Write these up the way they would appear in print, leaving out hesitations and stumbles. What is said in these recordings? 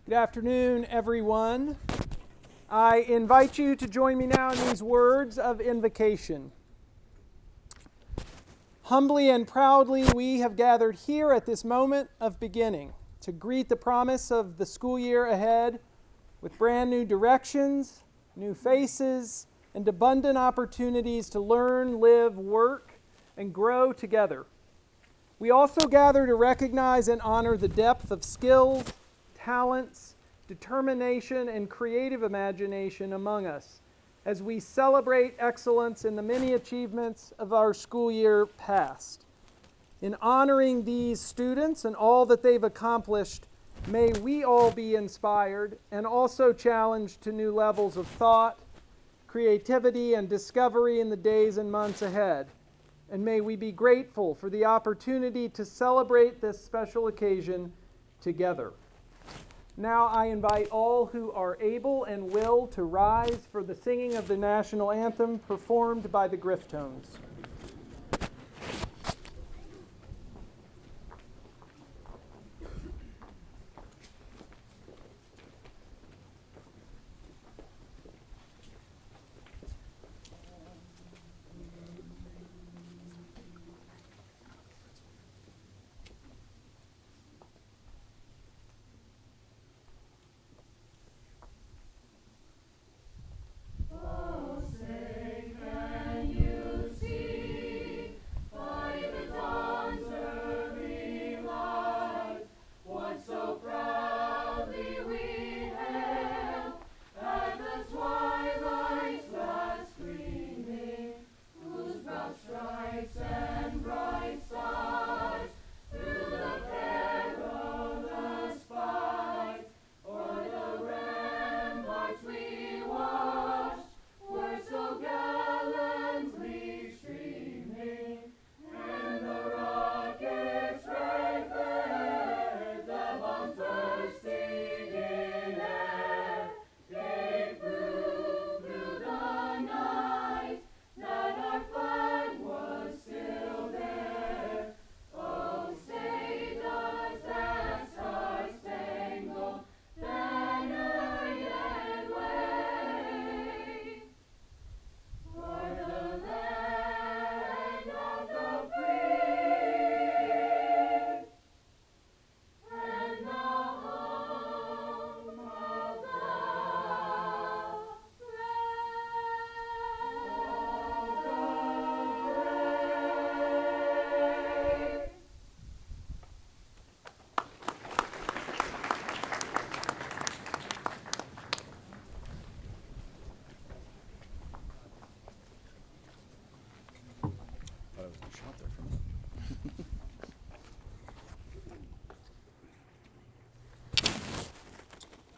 Good afternoon, everyone. I invite you to join me now in these words of invocation. Humbly and proudly, we have gathered here at this moment of beginning to greet the promise of the school year ahead with brand new directions, new faces, and abundant opportunities to learn, live, work, and grow together. We also gather to recognize and honor the depth of skills, talents, determination, and creative imagination among us as we celebrate excellence in the many achievements of our school year past. In honoring these students and all that they've accomplished, may we all be inspired and also challenged to new levels of thought, creativity, and discovery in the days and months ahead. And may we be grateful for the opportunity to celebrate this special occasion together. Now I invite all who are able and will to rise for the singing of the national anthem performed by the Grifftones.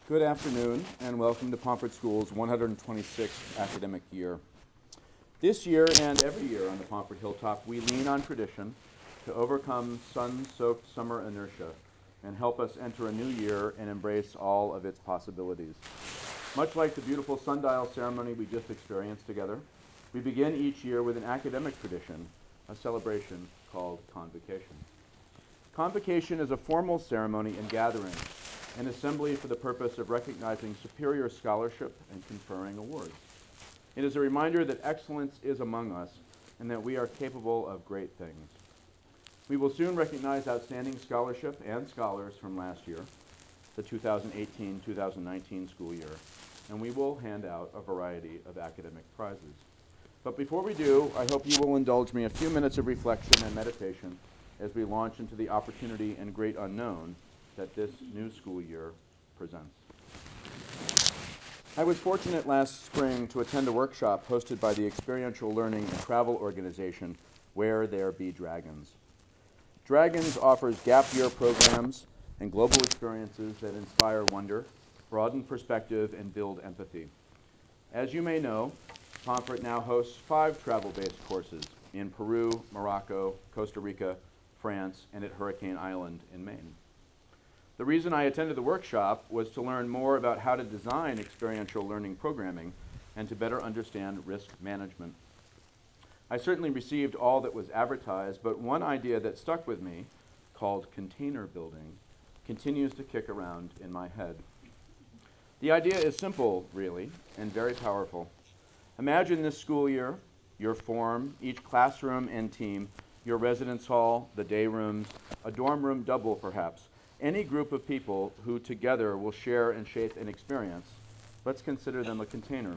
Good afternoon, and welcome to Pomfret School's 126th academic year. This year and every year on the Pomfret Hilltop, we lean on tradition to overcome sun-soaked summer inertia and help us enter a new year and embrace all of its possibilities. Much like the beautiful sundial ceremony we just experienced together, we begin each year with an academic tradition, a celebration called Convocation. Convocation is a formal ceremony and gathering, an assembly for the purpose of recognizing superior scholarship and conferring awards. It is a reminder that excellence is among us and that we are capable of great things. We will soon recognize outstanding scholarship and scholars from last year, the 2018-2019 school year, and we will hand out a variety of academic prizes. But before we do, I hope you will indulge me a few minutes of reflection and meditation as we launch into the opportunity and great unknown that this new school year presents. I was fortunate last spring to attend a workshop hosted by the experiential learning and travel organization Where There Be Dragons. Dragons offers gap year programs and global experiences that inspire wonder, broaden perspective, and build empathy. As you may know, Pomfret now hosts 5 travel-based courses in Peru, Morocco, Costa Rica, France, and at Hurricane Island in Maine. The reason I attended the workshop was to learn more about how to design experiential learning programming and to better understand risk management. I certainly received all that was advertised, but one idea that stuck with me, called container building, continues to kick around in my head. The idea is simple, really, and very powerful. Imagine this school year, your form, each classroom and team, your residence hall, the day rooms, a dorm room double perhaps, any group of people who together will share and shape an experience. Let's consider them a container.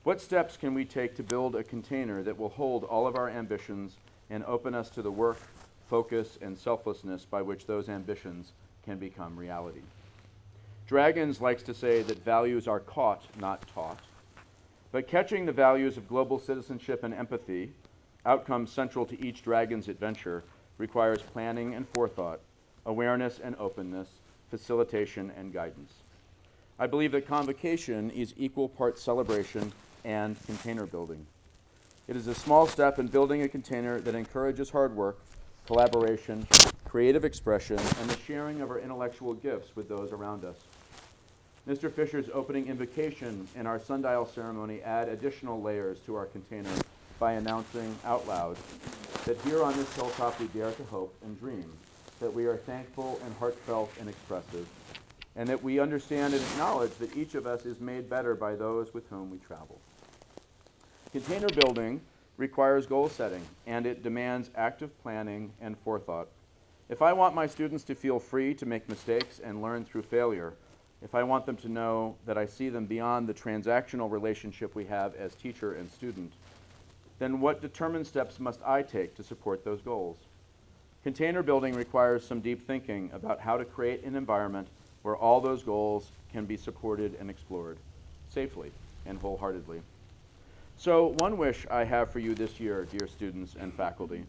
What steps can we take to build a container that will hold all of our ambitions and open us to the work, focus, and selflessness by which those ambitions can become reality? Dragons likes to say that values are caught, not taught. But catching the values of global citizenship and empathy, outcomes central to each dragon's adventure, requires planning and forethought, awareness and openness, facilitation and guidance. I believe that Convocation is equal parts celebration and container building. It is a small step in building a container that encourages hard work, collaboration, creative expression, and the sharing of our intellectual gifts with those around us. Mr. Fisher's opening invocation and our sundial ceremony add additional layers to our container by announcing out loud that here on this hilltop we dare to hope and dream, that we are thankful and heartfelt and expressive, and that we understand and acknowledge that each of us is made better by those with whom we travel. Container building requires goal setting, and it demands active planning and forethought. If I want my students to feel free to make mistakes and learn through failure, if I want them to know that I see them beyond the transactional relationship we have as teacher and student, then what determined steps must I take to support those goals? Container building requires some deep thinking about how to create an environment where all those goals can be supported and explored safely and wholeheartedly. So one wish I have for you this year, dear students and faculty,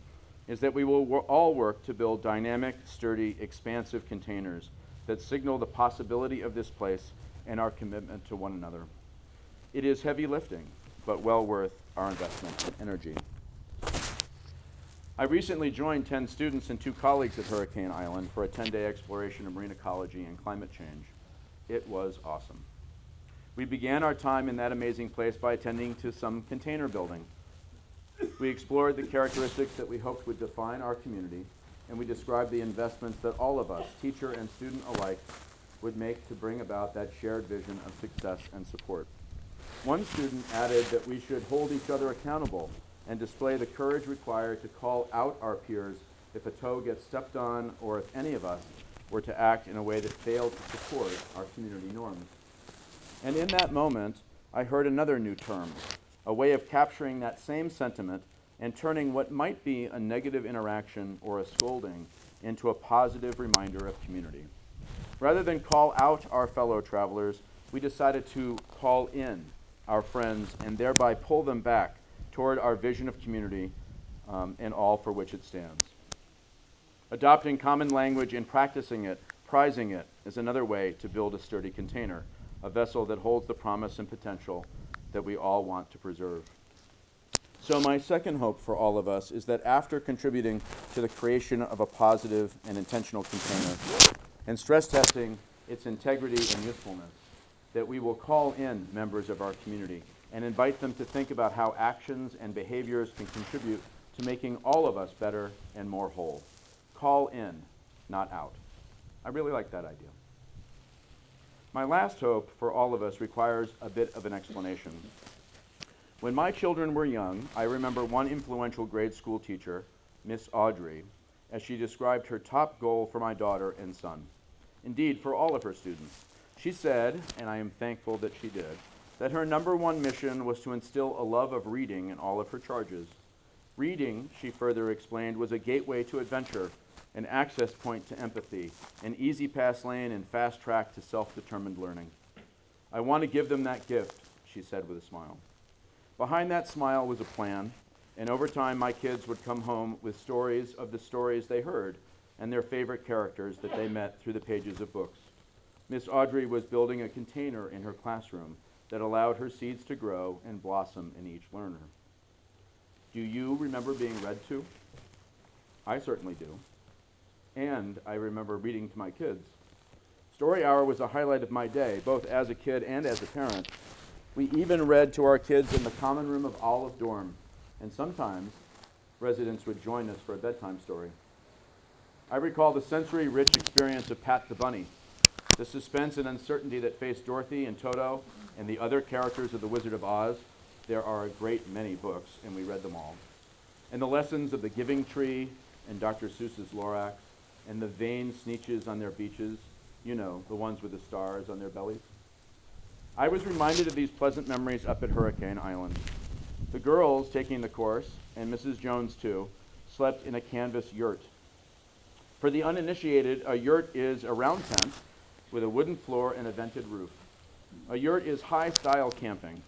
is that we will all work to build dynamic, sturdy, expansive containers that signal the possibility of this place and our commitment to one another. It is heavy lifting, but well worth our investment and energy. I recently joined 10 students and 2 colleagues at Hurricane Island for a 10-day exploration of marine ecology and climate change. It was awesome. We began our time in that amazing place by attending to some container building. We explored the characteristics that we hoped would define our community, and we described the investments that all of us, teacher and student alike, would make to bring about that shared vision of success and support. One student added that we should hold each other accountable and display the courage required to call out our peers if a toe gets stepped on or if any of us were to act in a way that failed to support our community norms. And in that moment, I heard another new term, a way of capturing that same sentiment and turning what might be a negative interaction or a scolding into a positive reminder of community. Rather than call out our fellow travelers, we decided to call in our friends and thereby pull them back toward our vision of community and all for which it stands. Adopting common language and practicing it, prizing it, is another way to build a sturdy container, a vessel that holds the promise and potential that we all want to preserve. So my second hope for all of us is that after contributing to the creation of a positive and intentional container and stress testing its integrity and usefulness, that we will call in members of our community and invite them to think about how actions and behaviors can contribute to making all of us better and more whole. Call in, not out. I really like that idea. My last hope for all of us requires a bit of an explanation. When my children were young, I remember one influential grade school teacher, Miss Audrey, as she described her top goal for my daughter and son. Indeed, for all of her students. She said, and I am thankful that she did, that her number one mission was to instill a love of reading in all of her charges. Reading, she further explained, was a gateway to adventure, an access point to empathy, an easy pass lane and fast track to self-determined learning. I want to give them that gift, she said with a smile. Behind that smile was a plan, and over time my kids would come home with stories of the stories they heard and their favorite characters that they met through the pages of books. Miss Audrey was building a container in her classroom that allowed her seeds to grow and blossom in each learner. Do you remember being read to? I certainly do. And I remember reading to my kids. Story hour was a highlight of my day, both as a kid and as a parent. We even read to our kids in the common room of Olive Dorm, and sometimes residents would join us for a bedtime story. I recall the sensory-rich experience of Pat the Bunny, The suspense and uncertainty that face Dorothy and Toto and the other characters of The Wizard of Oz, there are a great many books, and we read them all. And the lessons of the Giving Tree and Dr. Seuss's Lorax, and the vain Sneetches on their beaches, you know, the ones with the stars on their bellies. I was reminded of these pleasant memories up at Hurricane Island. The girls taking the course, and Mrs. Jones too, slept in a canvas yurt. For the uninitiated, a yurt is a round tent with a wooden floor and a vented roof. A yurt is high-style camping,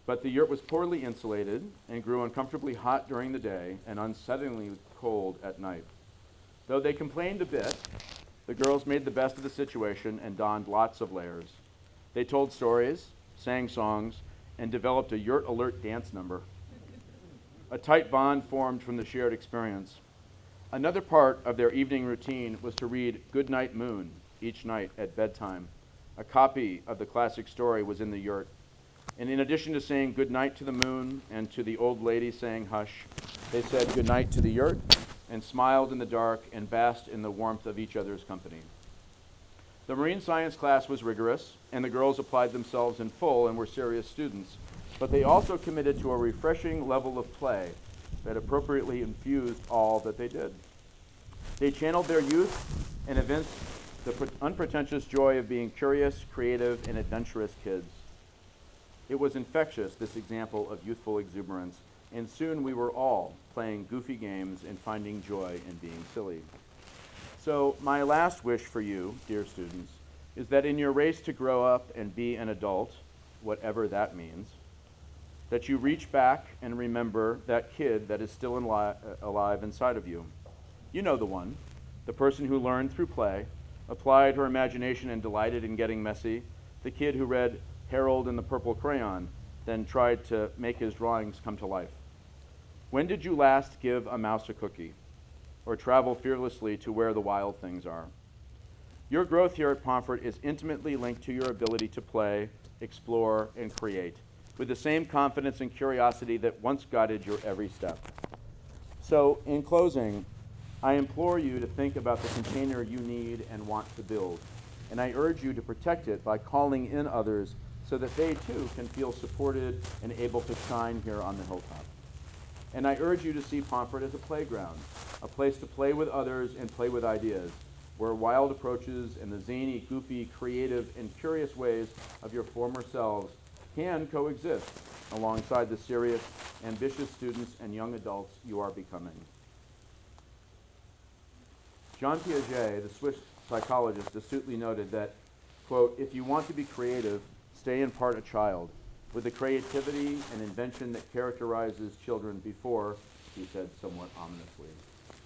but the yurt was poorly insulated and grew uncomfortably hot during the day and unsettlingly cold at night. Though they complained a bit, the girls made the best of the situation and donned lots of layers. They told stories, sang songs, and developed a yurt alert dance number. A tight bond formed from the shared experience. Another part of their evening routine was to read Goodnight Moon each night at bedtime. A copy of the classic story was in the yurt. And in addition to saying goodnight to the moon and to the old lady saying hush, they said goodnight to the yurt and smiled in the dark and basked in the warmth of each other's company. The marine science class was rigorous, and the girls applied themselves in full and were serious students, but they also committed to a refreshing level of play that appropriately infused all that they did. They channeled their youth and evinced the unpretentious joy of being curious, creative, and adventurous kids. It was infectious, this example of youthful exuberance, and soon we were all playing goofy games and finding joy in being silly. So my last wish for you, dear students, is that in your race to grow up and be an adult, whatever that means, that you reach back and remember that kid that is still alive inside of you. You know the one, the person who learned through play, applied her imagination and delighted in getting messy, the kid who read Harold and the Purple Crayon, then tried to make his drawings come to life. When did you last give a mouse a cookie, or travel fearlessly to where the wild things are? Your growth here at Pomfret is intimately linked to your ability to play, explore, and create, with the same confidence and curiosity that once guided your every step. So, in closing, I implore you to think about the container you need and want to build, and I urge you to protect it by calling in others so that they too can feel supported and able to shine here on the hilltop. And I urge you to see Pomfret as a playground, a place to play with others and play with ideas, where wild approaches and the zany, goofy, creative, and curious ways of your former selves can coexist alongside the serious, ambitious students and young adults you are becoming. Jean Piaget, the Swiss psychologist, astutely noted that, quote, if you want to be creative, stay in part a child, with the creativity and invention that characterizes children before, he said somewhat ominously,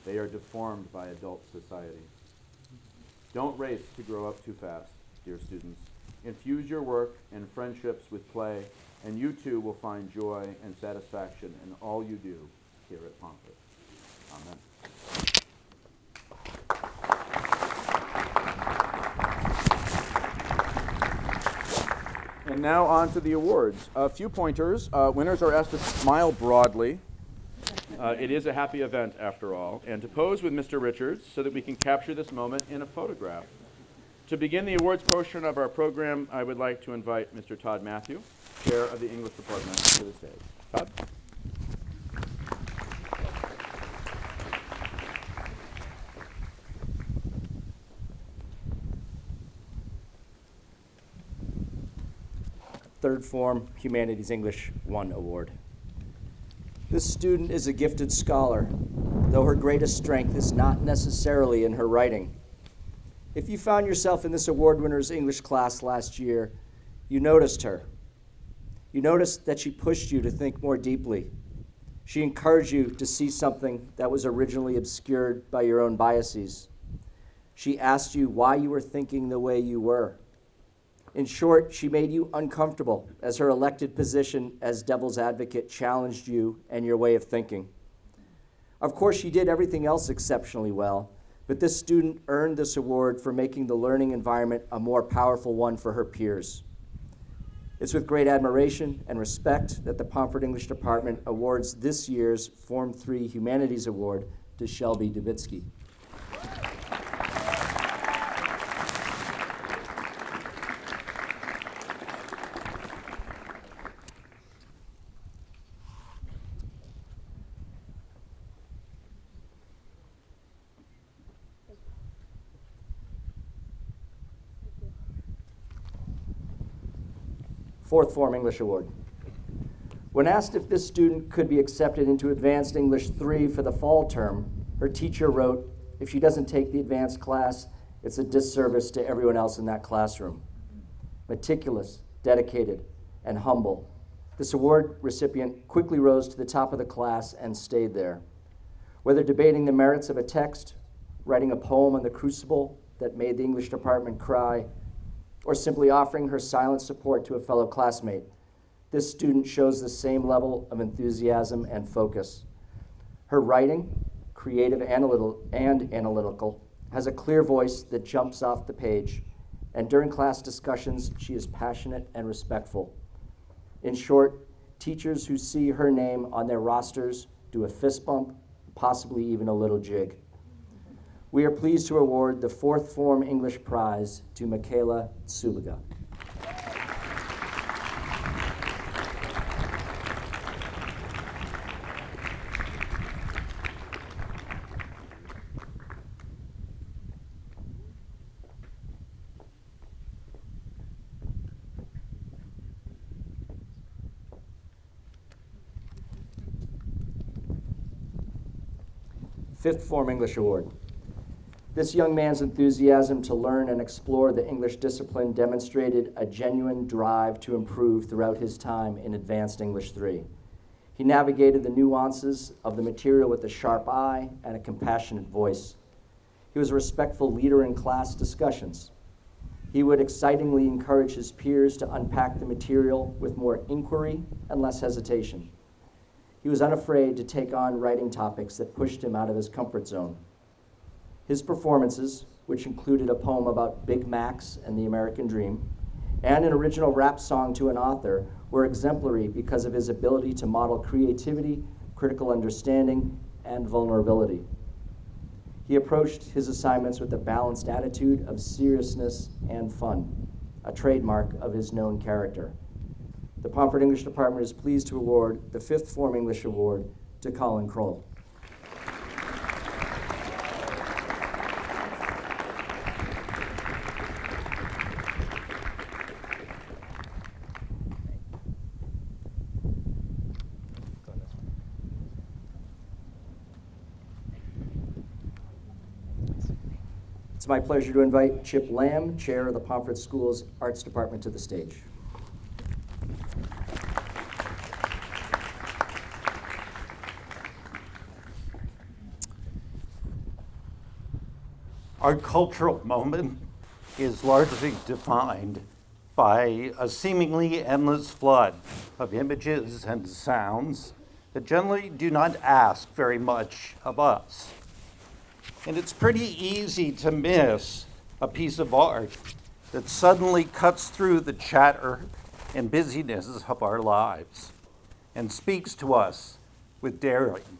they are deformed by adult society. Don't race to grow up too fast, dear students. Infuse your work and friendships with play, and you too will find joy and satisfaction in all you do here at Pomfret. Amen. And now on to the awards. A few pointers. Winners are asked to smile broadly. It is a happy event, after all, and to pose with Mr. Richards so that we can capture this moment in a photograph. To begin the awards portion of our program, I would like to invite Mr. Todd Matthew, Chair of the English Department, to the stage. Todd? Third Form Humanities English 1 Award. This student is a gifted scholar, though her greatest strength is not necessarily in her writing. If you found yourself in this award winner's English class last year, you noticed her. You noticed that she pushed you to think more deeply. She encouraged you to see something that was originally obscured by your own biases. She asked you why you were thinking the way you were. In short, she made you uncomfortable as her elected position as devil's advocate challenged you and your way of thinking. Of course, she did everything else exceptionally well, but this student earned this award for making the learning environment a more powerful one for her peers. It's with great admiration and respect that the Pomfret English Department awards this year's Form 3 Humanities Award to Shelby Dubitsky. Fourth Form English Award. When asked if this student could be accepted into Advanced English 3 for the fall term, her teacher wrote, "If she doesn't take the advanced class, it's a disservice to everyone else in that classroom." Meticulous, dedicated, and humble, this award recipient quickly rose to the top of the class and stayed there. Whether debating the merits of a text, writing a poem on the crucible that made the English department cry, or simply offering her silent support to a fellow classmate, this student shows the same level of enthusiasm and focus. Her writing, creative and analytical, has a clear voice that jumps off the page, and during class discussions, she is passionate and respectful. In short, teachers who see her name on their rosters do a fist bump, possibly even a little jig. We are pleased to award the Fourth Form English Prize to Michaela Suliga. Fifth Form English Award. This young man's enthusiasm to learn and explore the English discipline demonstrated a genuine drive to improve throughout his time in Advanced English 3. He navigated the nuances of the material with a sharp eye and a compassionate voice. He was a respectful leader in class discussions. He would excitingly encourage his peers to unpack the material with more inquiry and less hesitation. He was unafraid to take on writing topics that pushed him out of his comfort zone. His performances, which included a poem about Big Macs and the American dream, and an original rap song to an author, were exemplary because of his ability to model creativity, critical understanding, and vulnerability. He approached his assignments with a balanced attitude of seriousness and fun, a trademark of his known character. The Pomfret English Department is pleased to award the Fifth Form English Award to Colin Kroll. It's my pleasure to invite Chip Lamb, Chair of the Pomfret Schools Arts Department, to the stage. Our cultural moment is largely defined by a seemingly endless flood of images and sounds that generally do not ask very much of us. And it's pretty easy to miss a piece of art that suddenly cuts through the chatter and busyness of our lives and speaks to us with daring.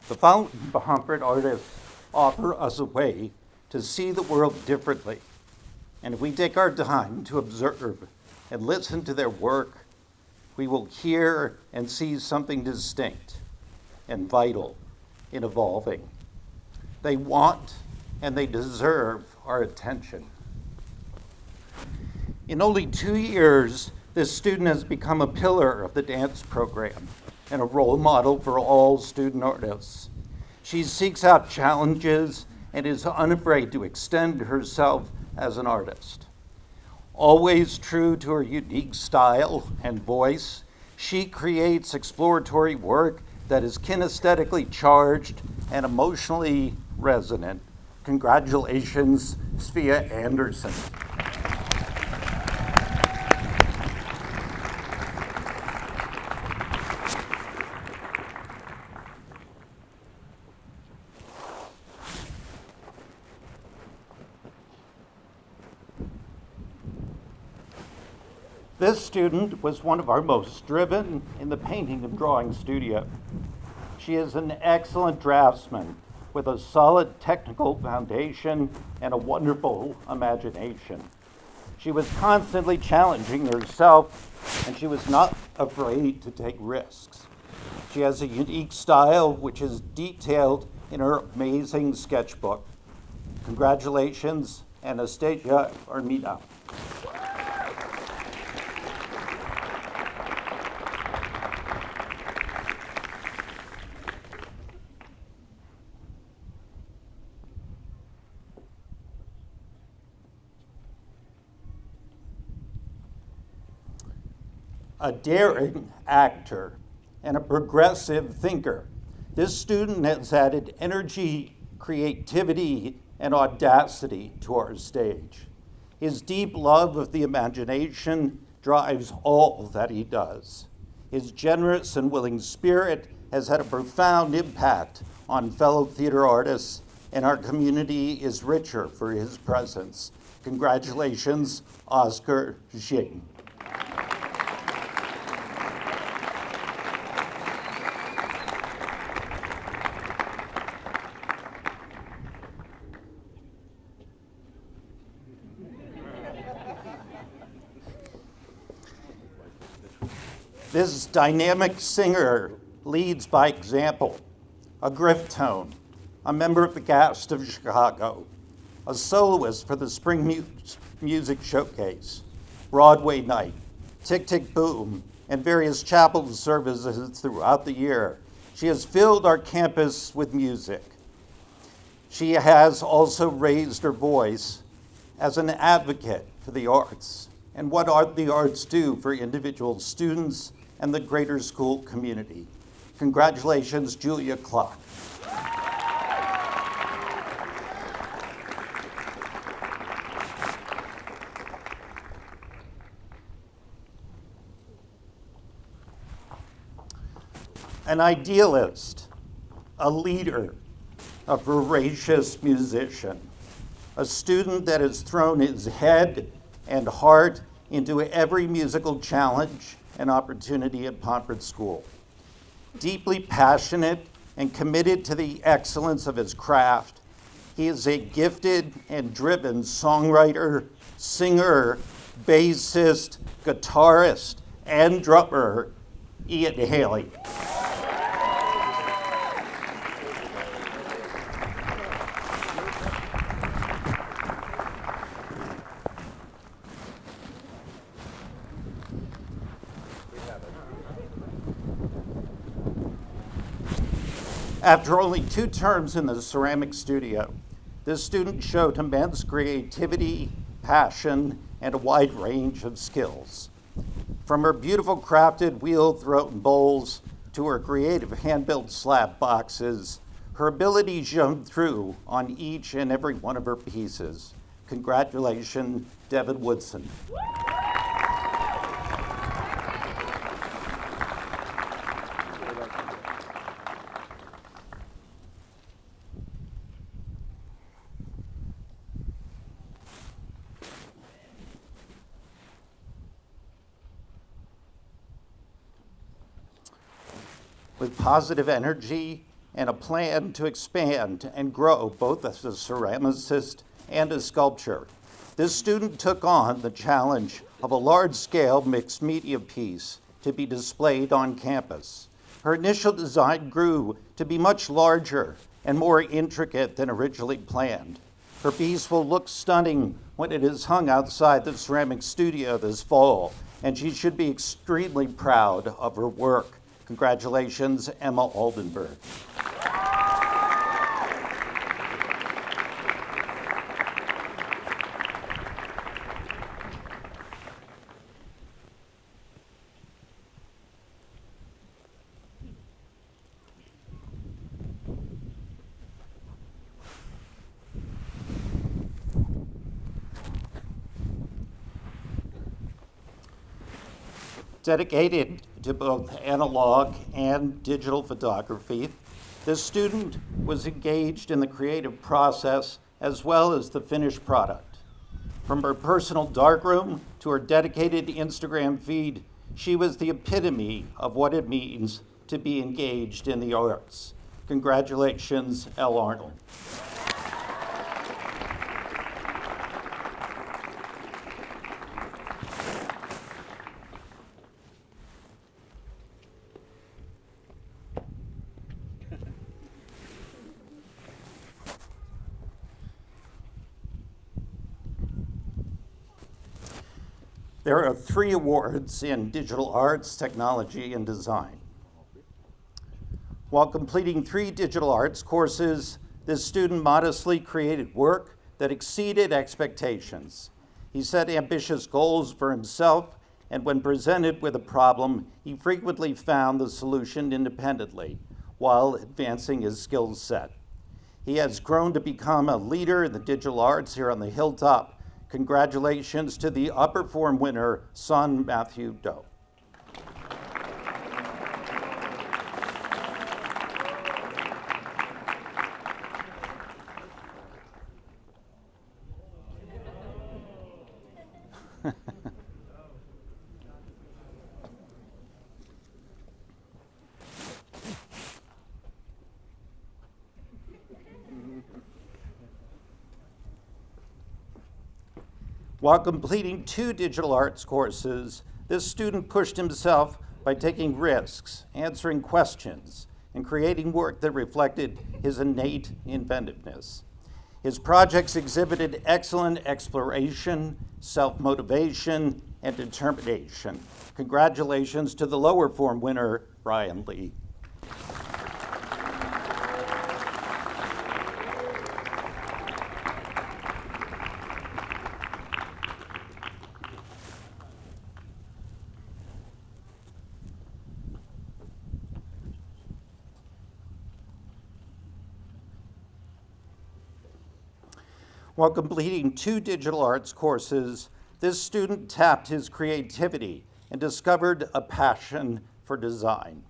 The following Pomfret artists offer us a way to see the world differently. And if we take our time to observe and listen to their work, we will hear and see something distinct and vital in evolving. They want and they deserve our attention. In only 2 years, this student has become a pillar of the dance program and a role model for all student artists. She seeks out challenges and is unafraid to extend herself as an artist. Always true to her unique style and voice, she creates exploratory work that is kinesthetically charged and emotionally resonant. Congratulations, Svea Anderson. This student was one of our most driven in the painting and drawing studio. She is an excellent draftsman with a solid technical foundation and a wonderful imagination. She was constantly challenging herself, and she was not afraid to take risks. She has a unique style which is detailed in her amazing sketchbook. Congratulations, Anastasia Armida. a daring actor, and a progressive thinker. This student has added energy, creativity, and audacity to our stage. His deep love of the imagination drives all that he does. His generous and willing spirit has had a profound impact on fellow theater artists, and our community is richer for his presence. Congratulations, Oscar Jing. This dynamic singer leads by example, a griftone, a member of the cast of Chicago, a soloist for the Spring Music Showcase, Broadway Night, Tick Tick Boom, and various chapel services throughout the year. She has filled our campus with music. She has also raised her voice as an advocate for the arts and what the arts do for individual students and the greater school community. Congratulations, Julia Clark. An idealist, a leader, a voracious musician, a student that has thrown his head and heart into every musical challenge and opportunity at Pomfret School. Deeply passionate and committed to the excellence of his craft, he is a gifted and driven songwriter, singer, bassist, guitarist, and drummer, Ian Haley. After only 2 terms in the ceramic studio, this student showed immense creativity, passion, and a wide range of skills. From her beautiful crafted wheel-thrown bowls to her creative hand-built slab boxes, her ability shone through on each and every one of her pieces. Congratulations, Devin Woodson. With positive energy and a plan to expand and grow both as a ceramicist and a sculptor, this student took on the challenge of a large-scale mixed media piece to be displayed on campus. Her initial design grew to be much larger and more intricate than originally planned. Her piece will look stunning when it is hung outside the ceramic studio this fall, and she should be extremely proud of her work. Congratulations, Emma Oldenburg. Dedicated to both analog and digital photography, this student was engaged in the creative process as well as the finished product. From her personal darkroom to her dedicated Instagram feed, she was the epitome of what it means to be engaged in the arts. Congratulations, Elle Arnold. There are 3 awards in digital arts, technology, and design. While completing 3 digital arts courses, this student modestly created work that exceeded expectations. He set ambitious goals for himself and when presented with a problem, he frequently found the solution independently while advancing his skill set. He has grown to become a leader in the digital arts here on the Hilltop. Congratulations to the upper form winner, son Matthew Doe. While completing 2 digital arts courses, this student pushed himself by taking risks, answering questions, and creating work that reflected his innate inventiveness. His projects exhibited excellent exploration, self-motivation, and determination. Congratulations to the lower form winner, Brian Lee. While completing 2 digital arts courses, this student tapped his creativity and discovered a passion for design.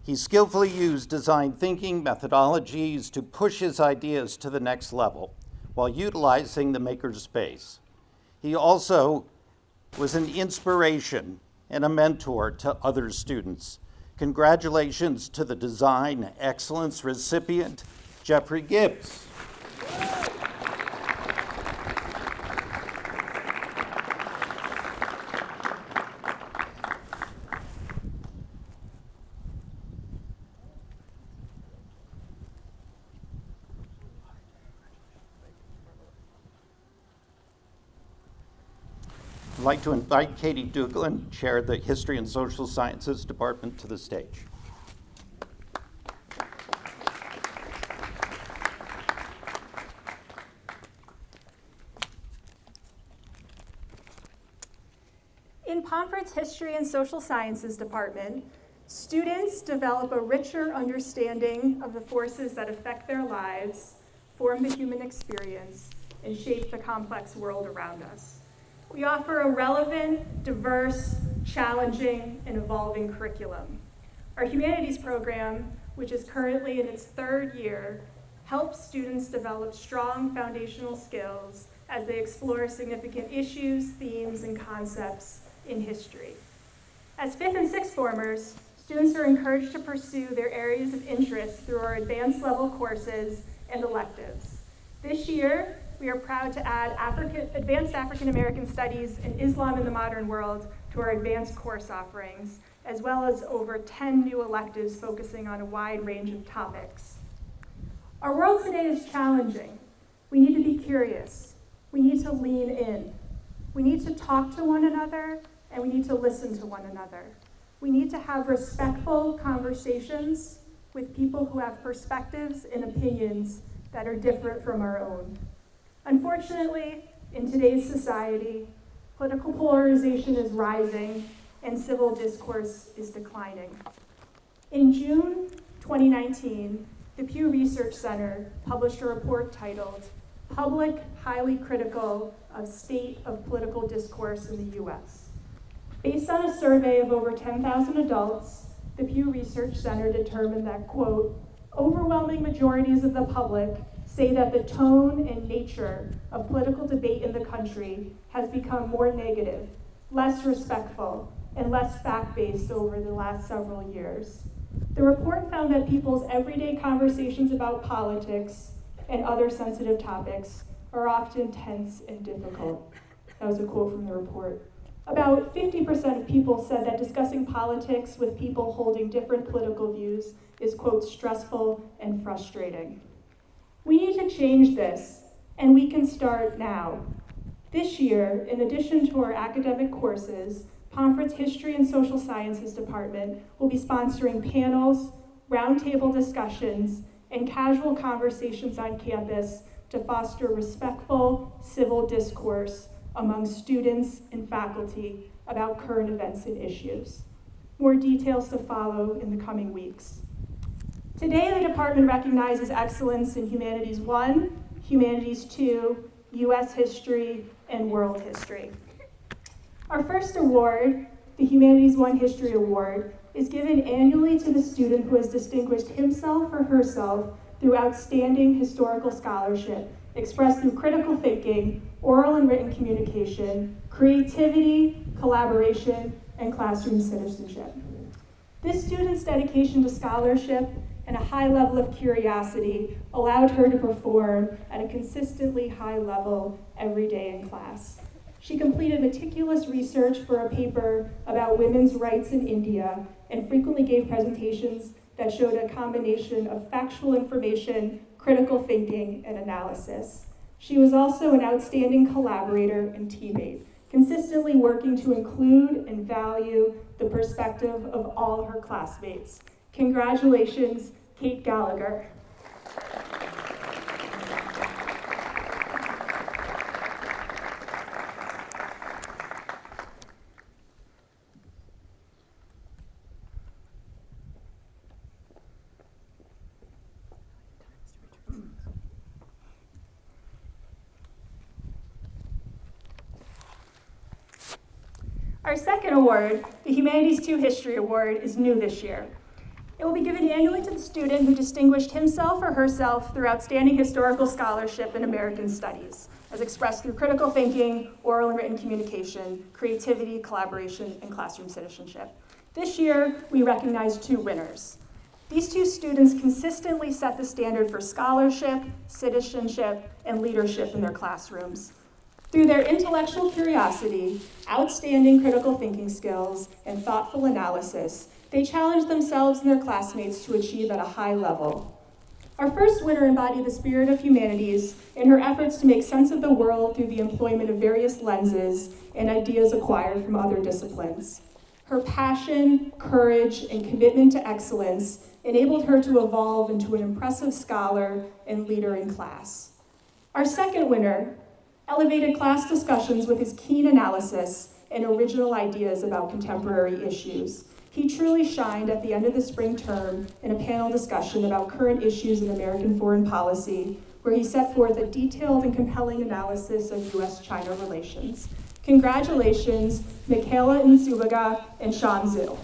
He skillfully used design thinking methodologies to push his ideas to the next level while utilizing the makerspace. He also was an inspiration and a mentor to other students. Congratulations to the Design Excellence recipient, Jeffrey Gibbs. I'd like to invite Katie Duglin, Chair of the History and Social Sciences Department, to the stage. In Pomfret's History and Social Sciences Department, students develop a richer understanding of the forces that affect their lives, form the human experience, and shape the complex world around us. We offer a relevant, diverse, challenging, and evolving curriculum. Our Humanities Program, which is currently in its 3rd year, helps students develop strong foundational skills as they explore significant issues, themes, and concepts in history. As 5th and 6th formers, students are encouraged to pursue their areas of interest through our advanced level courses and electives. This year, we are proud to add Advanced African American Studies and Islam in the Modern World to our advanced course offerings, as well as over 10 new electives focusing on a wide range of topics. Our world today is challenging. We need to be curious. We need to lean in. We need to talk to one another, and we need to listen to one another. We need to have respectful conversations with people who have perspectives and opinions that are different from our own. Unfortunately, in today's society, political polarization is rising and civil discourse is declining. In June 2019, the Pew Research Center published a report titled Public Highly Critical of State of Political Discourse in the U.S. Based on a survey of over 10,000 adults, the Pew Research Center determined that, quote, overwhelming majorities of the public say that the tone and nature of political debate in the country has become more negative, less respectful, and less fact-based over the last several years. The report found that people's everyday conversations about politics and other sensitive topics are often tense and difficult. That was a quote from the report. About 50% of people said that discussing politics with people holding different political views is, quote, stressful and frustrating. We need to change this, and we can start now. This year, in addition to our academic courses, Pomfret's History and Social Sciences Department will be sponsoring panels, roundtable discussions, and casual conversations on campus to foster respectful civil discourse among students and faculty about current events and issues. More details to follow in the coming weeks. Today, the department recognizes excellence in Humanities 1, Humanities 2, U.S. History, and World History. Our first award, the Humanities 1 History Award, is given annually to the student who has distinguished himself or herself through outstanding historical scholarship, expressed through critical thinking, oral and written communication, creativity, collaboration, and classroom citizenship. This student's dedication to scholarship and a high level of curiosity allowed her to perform at a consistently high level every day in class. She completed meticulous research for a paper about women's rights in India and frequently gave presentations that showed a combination of factual information, critical thinking, and analysis. She was also an outstanding collaborator and teammate, consistently working to include and value the perspective of all her classmates. Congratulations, Kate Gallagher. Our second award, the Humanities 2 History Award, is new this year. It will be given annually to the student who distinguished himself or herself through outstanding historical scholarship in American studies, as expressed through critical thinking, oral and written communication, creativity, collaboration, and classroom citizenship. This year, we recognize two winners. These two students consistently set the standard for scholarship, citizenship, and leadership in their classrooms. Through their intellectual curiosity, outstanding critical thinking skills, and thoughtful analysis, they challenged themselves and their classmates to achieve at a high level. Our first winner embodied the spirit of humanities in her efforts to make sense of the world through the employment of various lenses and ideas acquired from other disciplines. Her passion, courage, and commitment to excellence enabled her to evolve into an impressive scholar and leader in class. Our second winner elevated class discussions with his keen analysis and original ideas about contemporary issues. He truly shined at the end of the spring term in a panel discussion about current issues in American foreign policy, where he set forth a detailed and compelling analysis of U.S.-China relations. Congratulations, Michaela Nzubaga and Sean Zhu.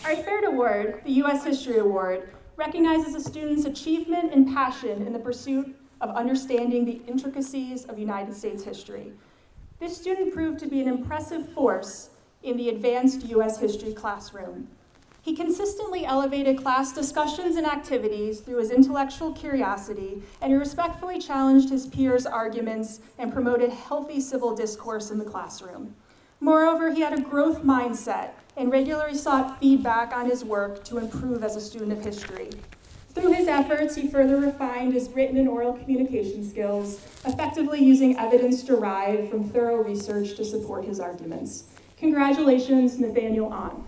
Our third award, the U.S. History Award, recognizes a student's achievement and passion in the pursuit of understanding the intricacies of United States history. This student proved to be an impressive force in the advanced U.S. history classroom. He consistently elevated class discussions and activities through his intellectual curiosity, and he respectfully challenged his peers' arguments and promoted healthy civil discourse in the classroom. Moreover, he had a growth mindset and regularly sought feedback on his work to improve as a student of history. Through his efforts, he further refined his written and oral communication skills, effectively using evidence derived from thorough research to support his arguments. Congratulations, Nathaniel Ahn.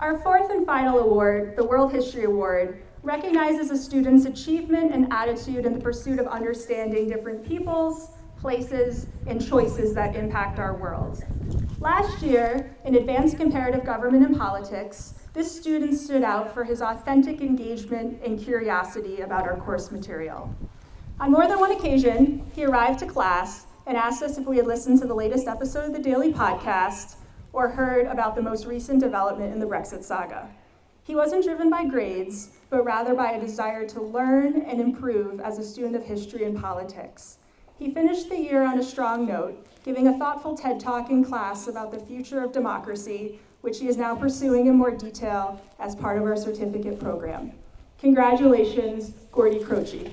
Our fourth and final award, the World History Award, recognizes a student's achievement and attitude in the pursuit of understanding different peoples, places, and choices that impact our world. Last year, in Advanced Comparative Government and Politics, this student stood out for his authentic engagement and curiosity about our course material. On more than one occasion, he arrived to class and asked us if we had listened to the latest episode of the Daily Podcast or heard about the most recent development in the Brexit saga. He wasn't driven by grades, but rather by a desire to learn and improve as a student of history and politics. He finished the year on a strong note, giving a thoughtful TED Talk in class about the future of democracy, which he is now pursuing in more detail as part of our certificate program. Congratulations, Gordy Croce.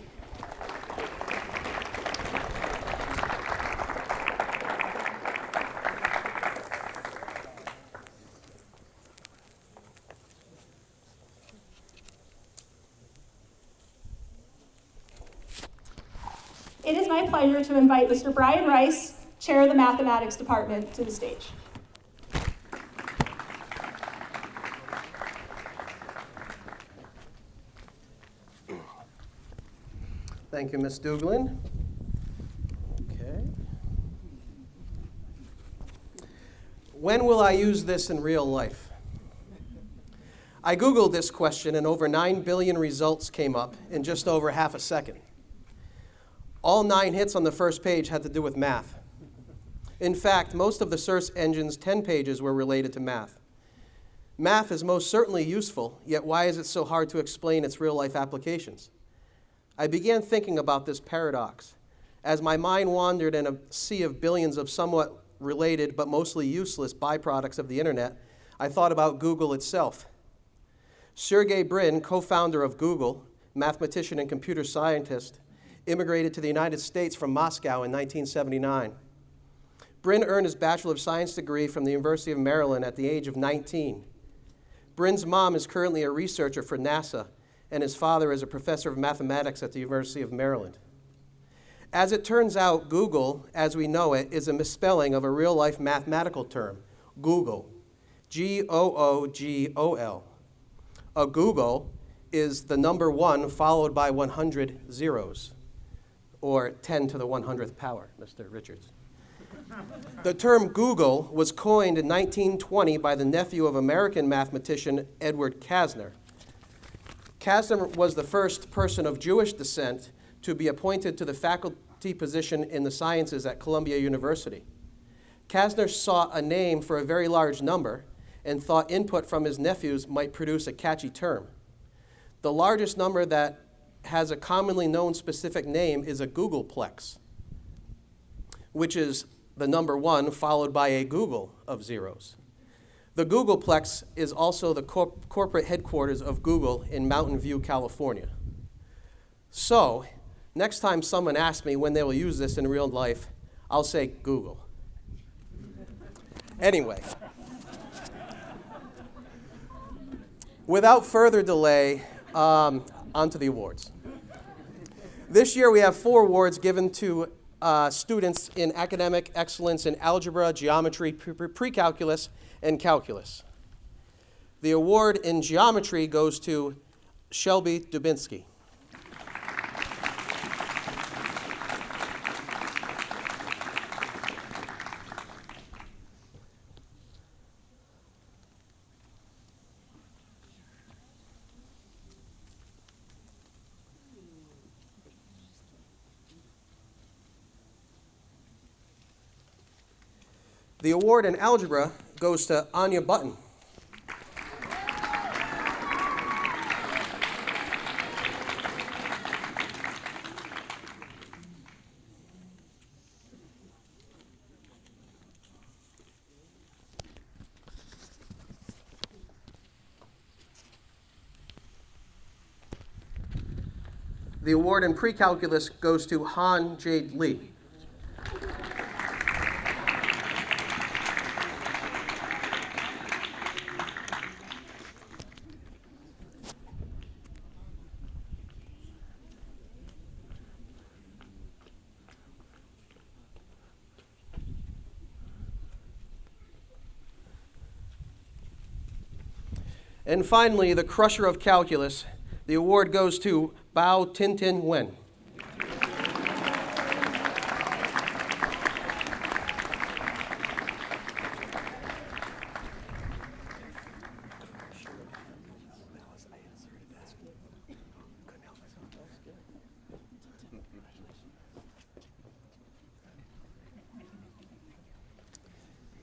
It is my pleasure to invite Mr. Brian Rice, Chair of the Mathematics Department, to the stage. Thank you, Ms. Duglin. Okay. When will I use this in real life? I Googled this question and over 9 billion results came up in just over half a second. All 9 hits on the first page had to do with math. In fact, most of the search engine's 10 pages were related to math. Math is most certainly useful, yet why is it so hard to explain its real-life applications? I began thinking about this paradox. As my mind wandered in a sea of billions of somewhat related but mostly useless byproducts of the internet, I thought about Google itself. Sergey Brin, co-founder of Google, mathematician and computer scientist, immigrated to the United States from Moscow in 1979. Brin earned his Bachelor of Science degree from the University of Maryland at the age of 19. Brin's mom is currently a researcher for NASA, and his father is a professor of mathematics at the University of Maryland. As it turns out, Google, as we know it, is a misspelling of a real-life mathematical term, Google, G-O-O-G-O-L. A Google is the number 1 followed by 100 zeros, or 10 to the 100th power, Mr. Richards. The term Google was coined in 1920 by the nephew of American mathematician Edward Kasner. Kasner was the first person of Jewish descent to be appointed to the faculty position in the sciences at Columbia University. Kasner sought a name for a very large number and thought input from his nephews might produce a catchy term. The largest number that has a commonly known specific name is a Googleplex, which is the number 1 followed by a Google of zeros. The Googleplex is also the corporate headquarters of Google in Mountain View, California. So, next time someone asks me when they will use this in real life, I'll say Google. Anyway, without further delay, on to the awards. This year we have 4 awards given to students in academic excellence in algebra, geometry, pre-calculus, and calculus. The award in geometry goes to Shelby Dubinsky. The award in algebra goes to Anya Button. The award in pre-calculus goes to Han Jade Lee. And finally, the crusher of calculus, the award goes to Bao Tintin Wen.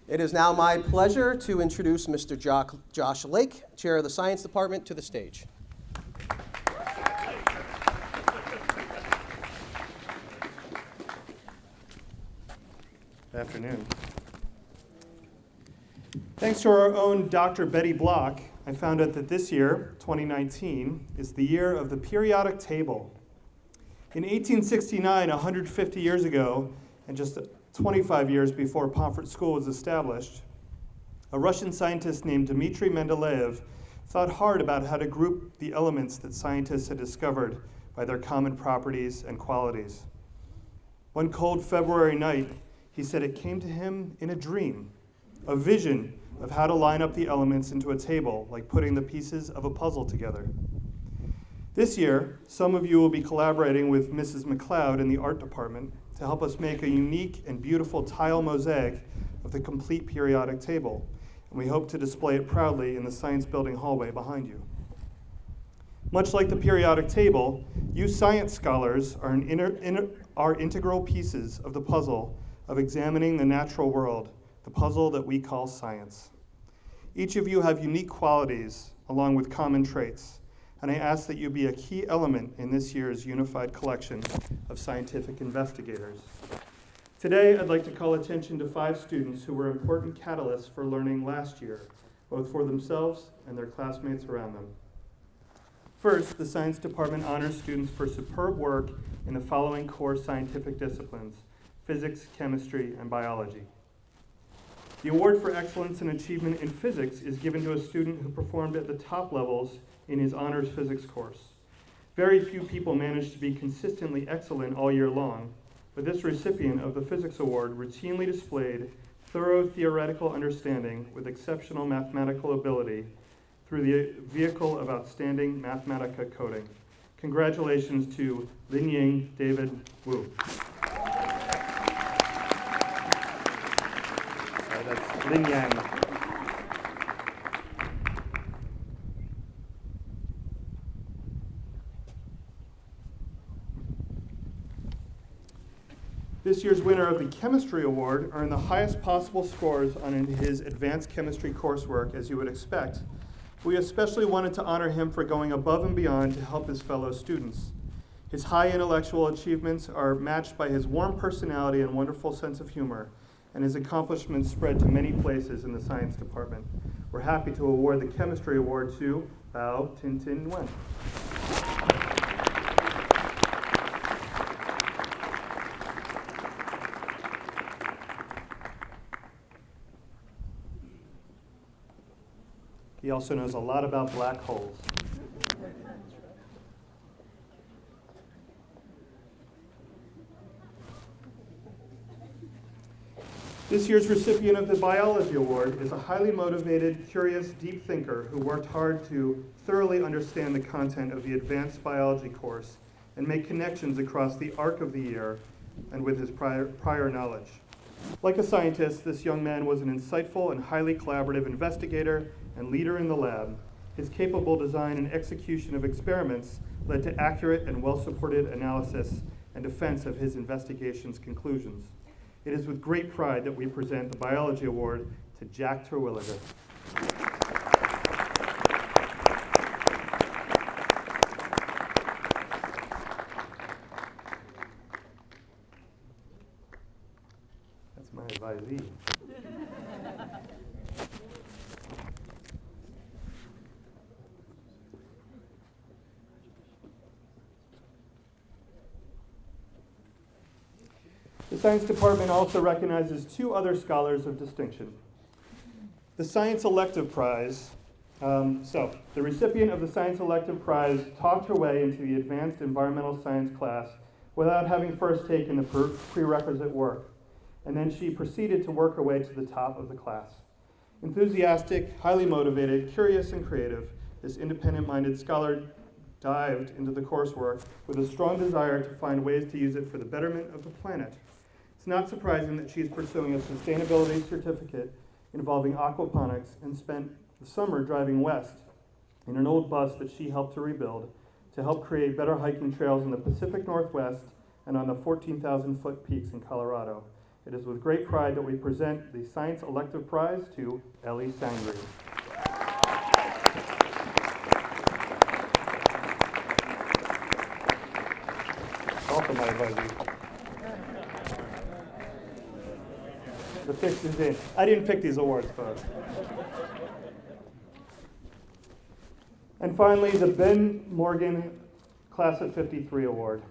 It is now my pleasure to introduce Mr. Josh Lake, Chair of the Science Department, to the stage. Good afternoon. Thanks to our own Dr. Betty Block, I found out that this year, 2019, is the year of the periodic table. In 1869, 150 years ago, and just 25 years before Pomfret School was established, a Russian scientist named Dmitry Mendeleev thought hard about how to group the elements that scientists had discovered by their common properties and qualities. One cold February night, he said it came to him in a dream, a vision of how to line up the elements into a table, like putting the pieces of a puzzle together. This year, some of you will be collaborating with Mrs. McLeod in the art department to help us make a unique and beautiful tile mosaic of the complete periodic table, and we hope to display it proudly in the science building hallway behind you. Much like the periodic table, you science scholars are integral pieces of the puzzle of examining the natural world, the puzzle that we call science. Each of you have unique qualities along with common traits, and I ask that you be a key element in this year's unified collection of scientific investigators. Today, I'd like to call attention to 5 students who were important catalysts for learning last year, both for themselves and their classmates around them. First, the Science Department honors students for superb work in the following core scientific disciplines: physics, chemistry, and biology. The award for excellence and achievement in physics is given to a student who performed at the top levels in his honors physics course. Very few people manage to be consistently excellent all year long, but this recipient of the physics award routinely displayed thorough theoretical understanding with exceptional mathematical ability through the vehicle of outstanding Mathematica coding. Congratulations to Lin Ying David Wu. That's Lin Yang. This year's winner of the Chemistry Award earned the highest possible scores on his advanced chemistry coursework, as you would expect. We especially wanted to honor him for going above and beyond to help his fellow students. His high intellectual achievements are matched by his warm personality and wonderful sense of humor, and his accomplishments spread to many places in the science department. We're happy to award the Chemistry Award to Bao Tintin Nguyen. He also knows a lot about black holes. This year's recipient of the Biology Award is a highly motivated, curious, deep thinker who worked hard to thoroughly understand the content of the advanced biology course and make connections across the arc of the year and with his prior knowledge. Like a scientist, this young man was an insightful and highly collaborative investigator and leader in the lab. His capable design and execution of experiments led to accurate and well-supported analysis and defense of his investigation's conclusions. It is with great pride that we present the Biology Award to Jack Terwilliger. That's my advisee. The Science Department also recognizes 2 other scholars of distinction. The Science Elective Prize. The recipient of the Science Elective Prize talked her way into the advanced environmental science class without having first taken the prerequisite work, and then she proceeded to work her way to the top of the class. Enthusiastic, highly motivated, curious, and creative, this independent-minded scholar dived into the coursework with a strong desire to find ways to use it for the betterment of the planet. It's not surprising that she's pursuing a sustainability certificate involving aquaponics and spent the summer driving west in an old bus that she helped to rebuild to help create better hiking trails in the Pacific Northwest and on the 14,000-foot peaks in Colorado. It is with great pride that we present the Science Elective Prize to Ellie Sangri. Welcome, my advisor. The fix is in. I didn't pick these awards, folks. And finally, the Ben Morgan Class of 53 Award.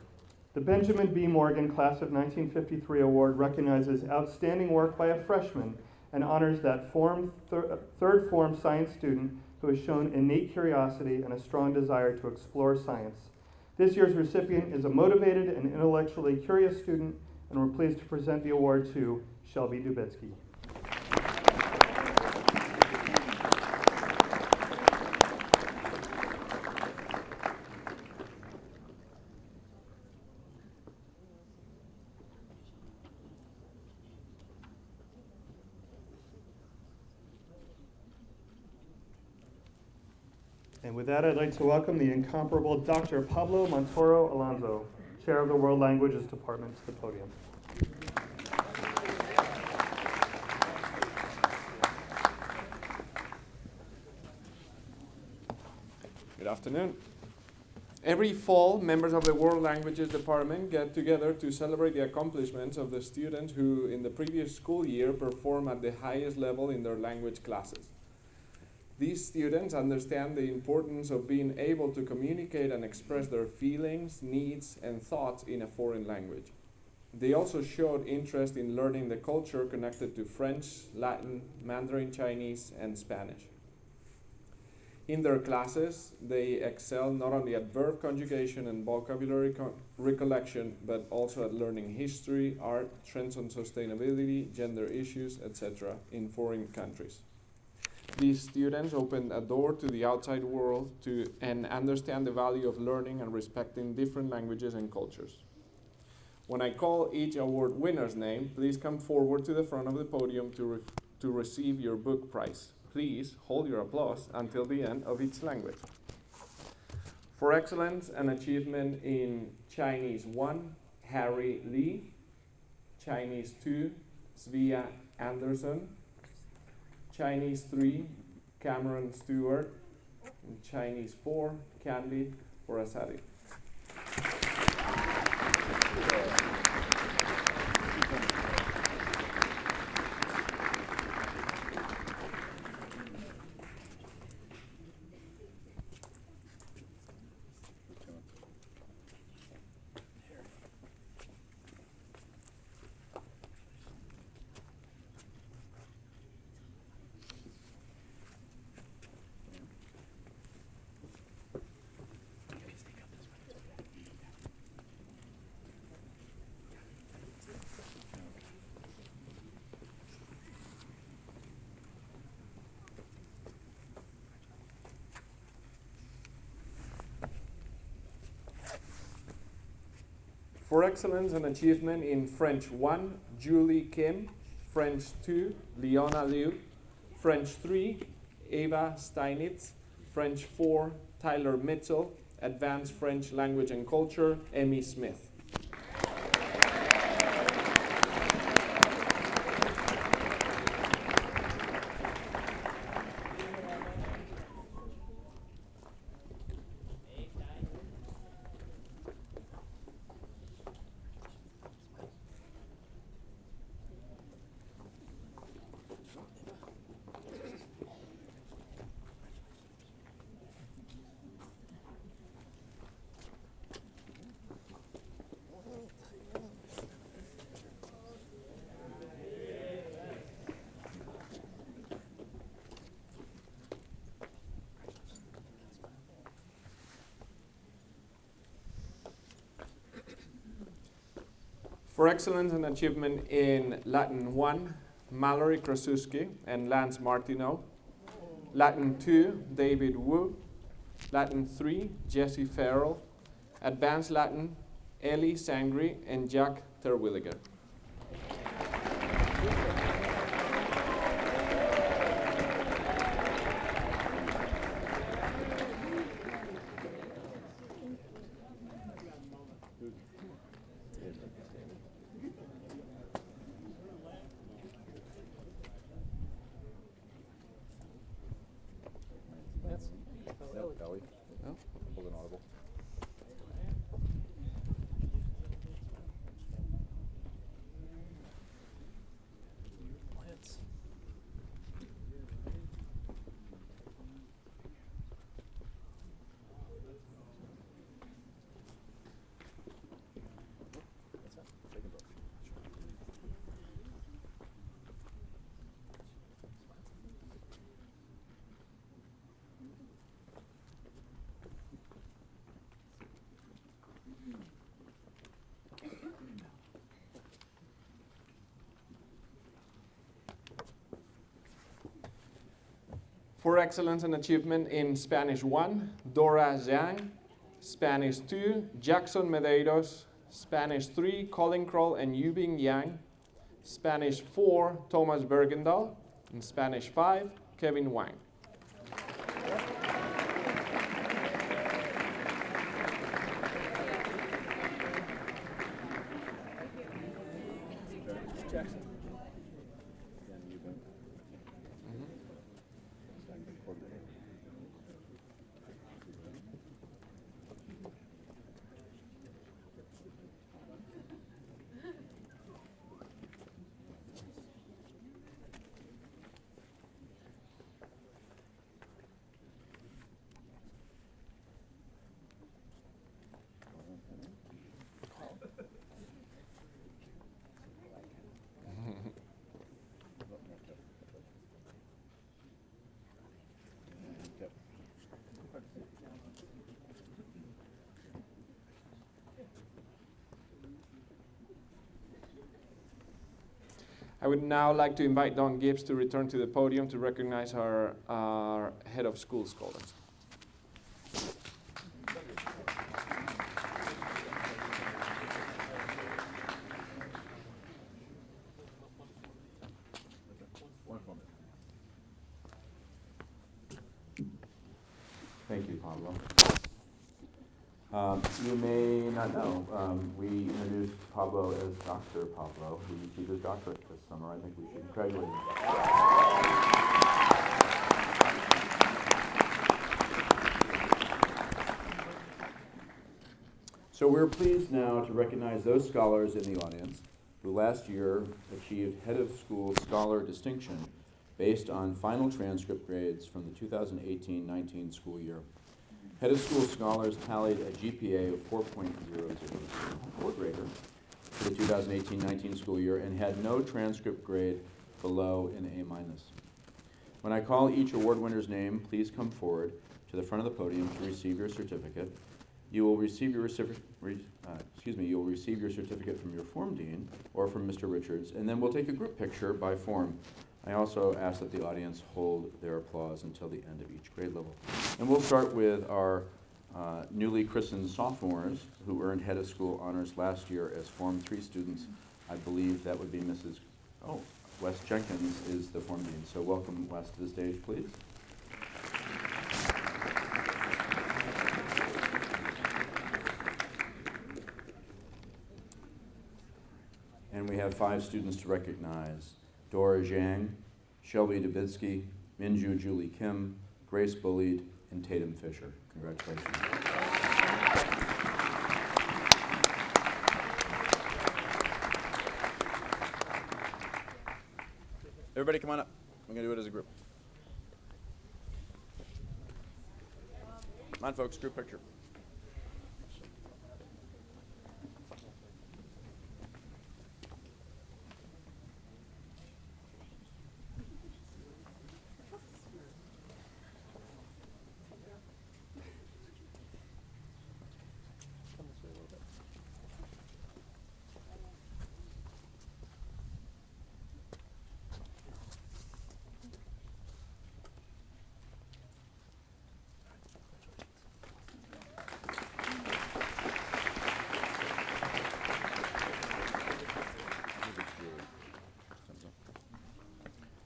The Benjamin B. Morgan Class of 1953 Award recognizes outstanding work by a freshman and honors that third form science student who has shown innate curiosity and a strong desire to explore science. This year's recipient is a motivated and intellectually curious student, and we're pleased to present the award to Shelby Dubitsky. And with that, I'd like to welcome the incomparable Dr. Pablo Montoro Alonso, Chair of the World Languages Department, to the podium. Good afternoon. Every fall, members of the World Languages Department get together to celebrate the accomplishments of the students who, in the previous school year, perform at the highest level in their language classes. These students understand the importance of being able to communicate and express their feelings, needs, and thoughts in a foreign language. They also showed interest in learning the culture connected to French, Latin, Mandarin Chinese, and Spanish. In their classes, they excel not only at verb conjugation and vocabulary recollection, but also at learning history, art, trends on sustainability, gender issues, etc. in foreign countries. These students open a door to the outside world and understand the value of learning and respecting different languages and cultures. When I call each award winner's name, please come forward to the front of the podium to receive your book prize. Please hold your applause until the end of each language. For excellence and achievement in Chinese 1, Harry Lee. Chinese 2, Svea Anderson. Chinese 3, Cameron Stewart. And Chinese 4, Candy Forasadi. For excellence and achievement in French 1, Julie Kim. French 2, Leona Liu. French 3, Eva Steinitz. French 4, Tyler Mitchell. Advanced French Language and Culture, Emmy Smith. For excellence and achievement in Latin 1, Mallory Krasuski and Lance Martineau. Latin 2, David Wu. Latin 3, Jesse Farrell. Advanced Latin, Ellie Sangri and Jack Terwilliger. shall we? No? Hold an audible. For excellence and achievement in Spanish 1, Dora Zhang. Spanish 2, Jackson Medeiros. Spanish 3, Colin Kroll and Yubing Yang. Spanish 4, Thomas Bergendahl. And Spanish 5, Kevin Wang. I would now like to invite Don Gibbs to return to the podium to recognize our head of school scholars. Thank you, Pablo. You may not know, we introduced Pablo as Dr. Pablo, who received his doctorate this summer. I think we should congratulate him. So we're pleased now to recognize those scholars in the audience who last year achieved Head of School Scholar distinction based on final transcript grades from the 2018-19 school year. Head of School Scholars tallied a GPA of 4.00, fourth grader, for the 2018-19 school year and had no transcript grade below an A-. When I call each award winner's name, please come forward to the front of the podium to receive your certificate. You will receive your you will receive your certificate from your form dean or from Mr. Richards, and then we'll take a group picture by form. I also ask that the audience hold their applause until the end of each grade level. And we'll start with our newly christened sophomores who earned Head of School honors last year as Form 3 students. I believe that would be Wes Jenkins is the form dean. So welcome Wes to the stage, please. And we have 5 students to recognize: Dora Zhang, Shelby Dubitsky, Minju Julie Kim, Grace Bullied, and Tatum Fisher. Congratulations. Everybody come on up. We're going to do it as a group. Come on, folks, group picture.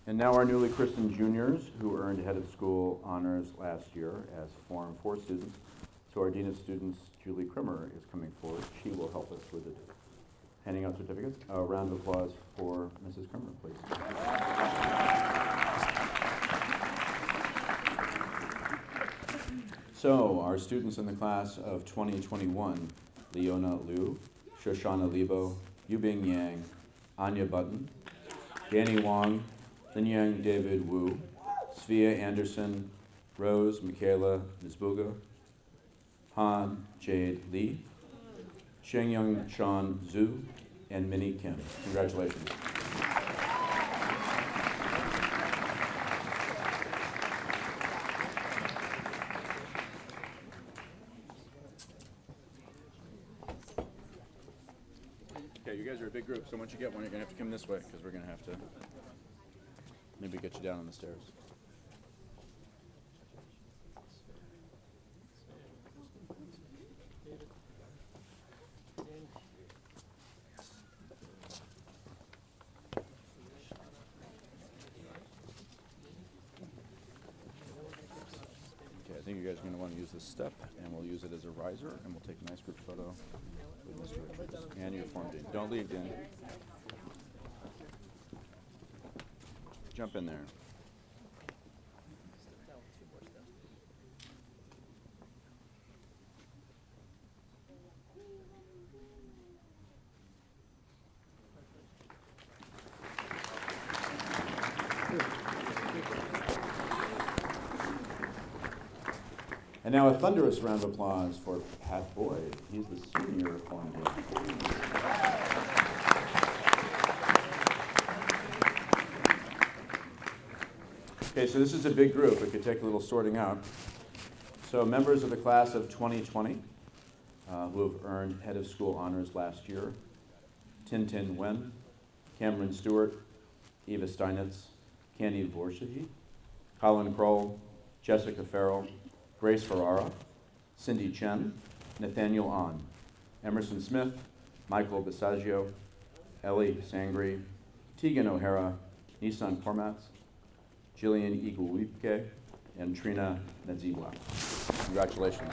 And now our newly christened juniors who earned Head of School honors last year as Form 4 students. So our Dean of Students, Julie Krimmer, is coming forward. She will help us with it. Handing out certificates. A round of applause for Mrs. Krimmer, please. So, our students in the class of 2021, Leona Liu, Shoshana Lebo, Yubing Yang, Anya Button, Danny Wong, Linyang David Wu, Svea Anderson, Rose Michaela Nisbuga, Han Jade Lee, Shengyang Sean Zhu, and Minnie Kim. Congratulations. Okay, you guys are a big group, so once you get one, you're going to have to come this way, because we're going to have to maybe get you down on the stairs. Okay, I think you guys are going to want to use this step, and we'll use it as a riser, and we'll take a nice group photo with Mr. Richards and your form, Dean. Don't leave, Dan. Jump in there. And now a thunderous round of applause for Pat Boyd. He's the senior form dean. Okay, so this is a big group. It could take a little sorting out. So members of the class of 2020 who have earned head of school honors last year: Tintin Wen, Cameron Stewart, Eva Steinitz, Candy Borshahi, Colin Kroll, Jessica Farrell, Grace Ferrara, Cindy Chen, Nathaniel Ahn, Emerson Smith, Michael Bisaggio, Ellie Sangri, Tegan O'Hara, Nissan Kormatz, Jillian Igulwipke, and Trina Nadziwa. Congratulations.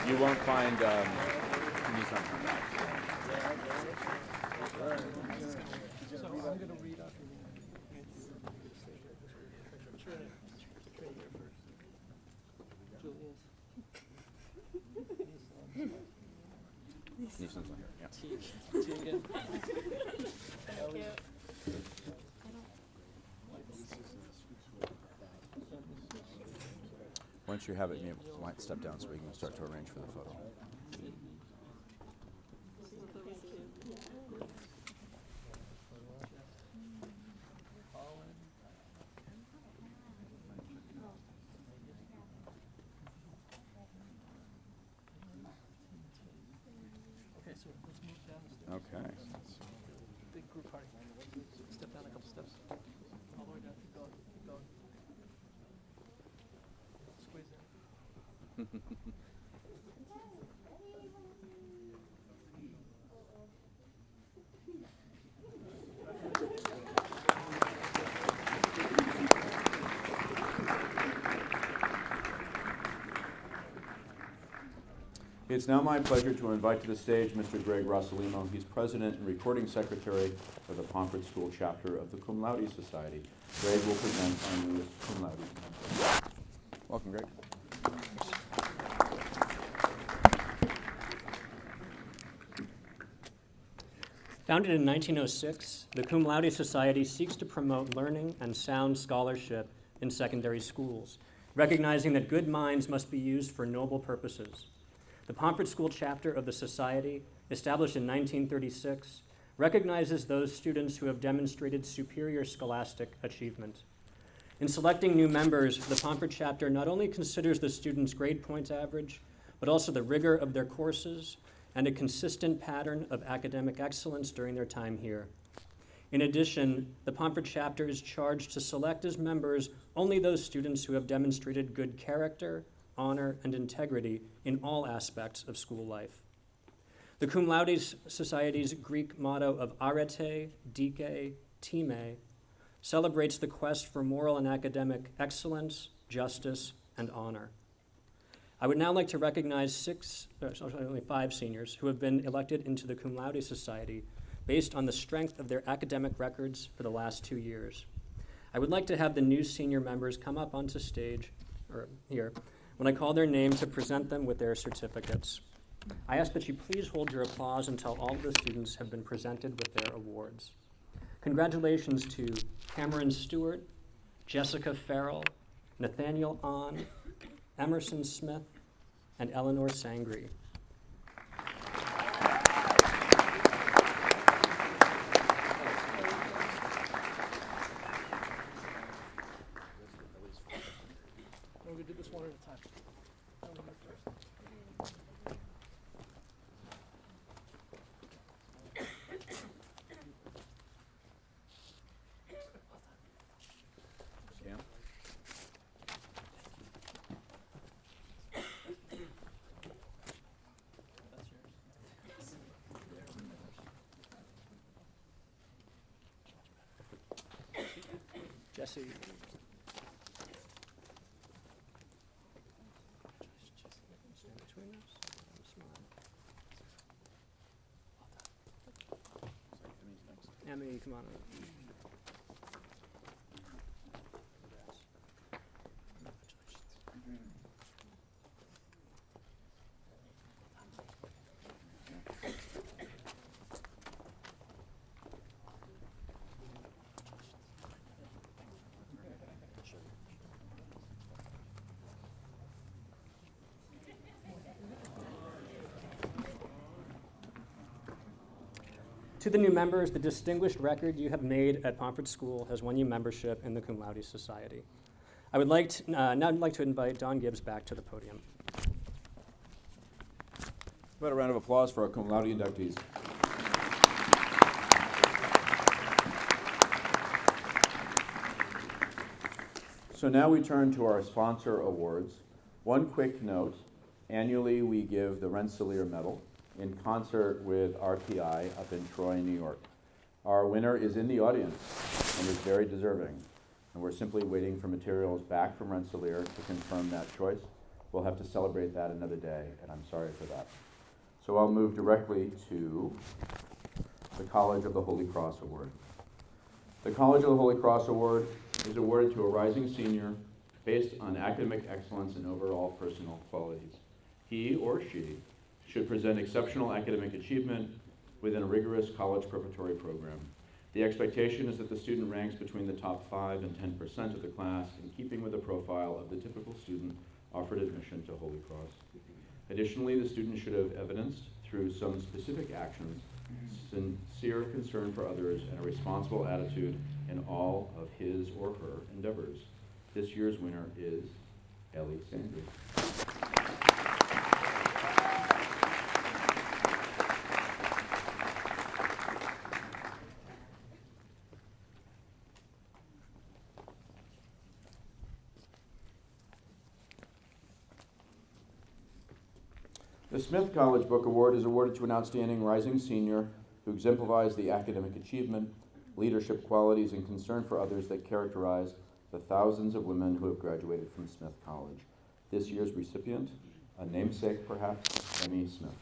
You won't find Nissan Kormatz. So I'm going to read after you. Nissan's not here, yeah. Once you have it, you might step down so we can start to arrange for the photo. Okay, so let's move down the stairs. Okay. Big group party. Step down a couple steps. All the way down. Keep going. Keep going. Squeeze in. It's now my pleasure to invite to the stage Mr. Greg Rossolimo. He's president and recording secretary of the Pomfret School chapter of the Cum Laude Society. Greg will present our newest Cum Laude member. Welcome, Greg. Founded in 1906, the Cum Laude Society seeks to promote learning and sound scholarship in secondary schools, recognizing that good minds must be used for noble purposes. The Pomfret School chapter of the Society, established in 1936, recognizes those students who have demonstrated superior scholastic achievement. In selecting new members, the Pomfret chapter not only considers the students' grade point average, but also the rigor of their courses and a consistent pattern of academic excellence during their time here. In addition, the Pomfret chapter is charged to select as members only those students who have demonstrated good character, honor, and integrity in all aspects of school life. The Cum Laude Society's Greek motto of arete, dike, time celebrates the quest for moral and academic excellence, justice, and honor. I would now like to recognize only 5 seniors who have been elected into the Cum Laude Society based on the strength of their academic records for the last 2 years. I would like to have the new senior members come up onto stage here, when I call their name to present them with their certificates. I ask that you please hold your applause until all of the students have been presented with their awards. Congratulations to Cameron Stewart, Jessica Farrell, Nathaniel Ahn, Emerson Smith, and Eleanor Sangri. We're gonna do this one at a time. Cam? That's yours. Jesse. Stand between us. Smile. Emmy, come on up. To the new members, the distinguished record you have made at Pomfret School has won you membership in the Cum Laude Society. I would like to, now I'd like to invite Don Gibbs back to the podium. How about a round of applause for our cum laude inductees? So now we turn to our sponsor awards. One quick note, annually we give the Rensselaer Medal in concert with RPI up in Troy, New York. Our winner is in the audience and is very deserving. And we're simply waiting for materials back from Rensselaer to confirm that choice. We'll have to celebrate that another day, and I'm sorry for that. So I'll move directly to the College of the Holy Cross Award. The College of the Holy Cross Award is awarded to a rising senior based on academic excellence and overall personal qualities. He or she should present exceptional academic achievement within a rigorous college preparatory program. The expectation is that the student ranks between the top 5 and 10% of the class, in keeping with the profile of the typical student offered admission to Holy Cross. Additionally, the student should have evidenced through some specific actions sincere concern for others and a responsible attitude in all of his or her endeavors. This year's winner is Ellie Sandry. The Smith College Book Award is awarded to an outstanding rising senior who exemplifies the academic achievement, leadership qualities, and concern for others that characterize the thousands of women who have graduated from Smith College. This year's recipient, a namesake perhaps, Emmy Smith.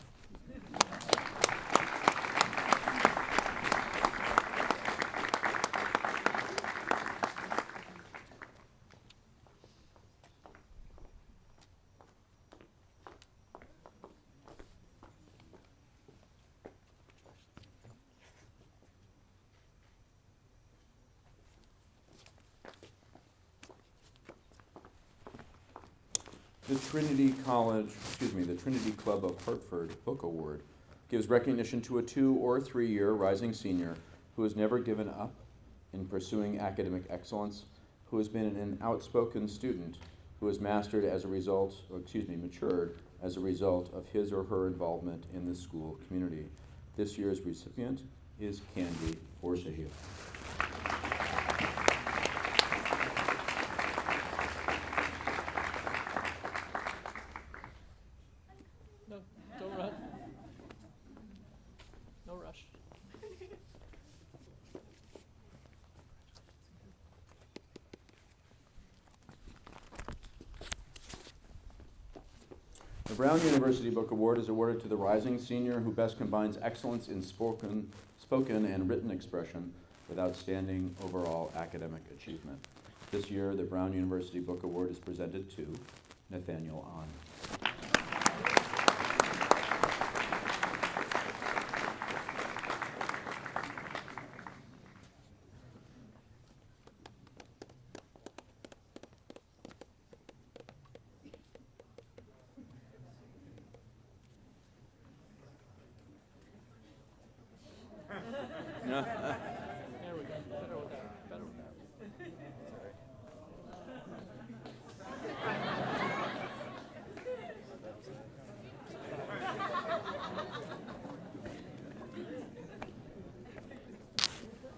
The Trinity Club of Hartford Book Award gives recognition to a 2 or 3 year rising senior who has never given up in pursuing academic excellence, who has been an outspoken student, who has matured as a result of his or her involvement in the school community. This year's recipient is Candy Orsahil. No, don't run. No rush. The Brown University Book Award is awarded to the rising senior who best combines excellence in spoken and written expression with outstanding overall academic achievement. This year, the Brown University Book Award is presented to Nathaniel Ahn. There we go. Better with that. Better with that.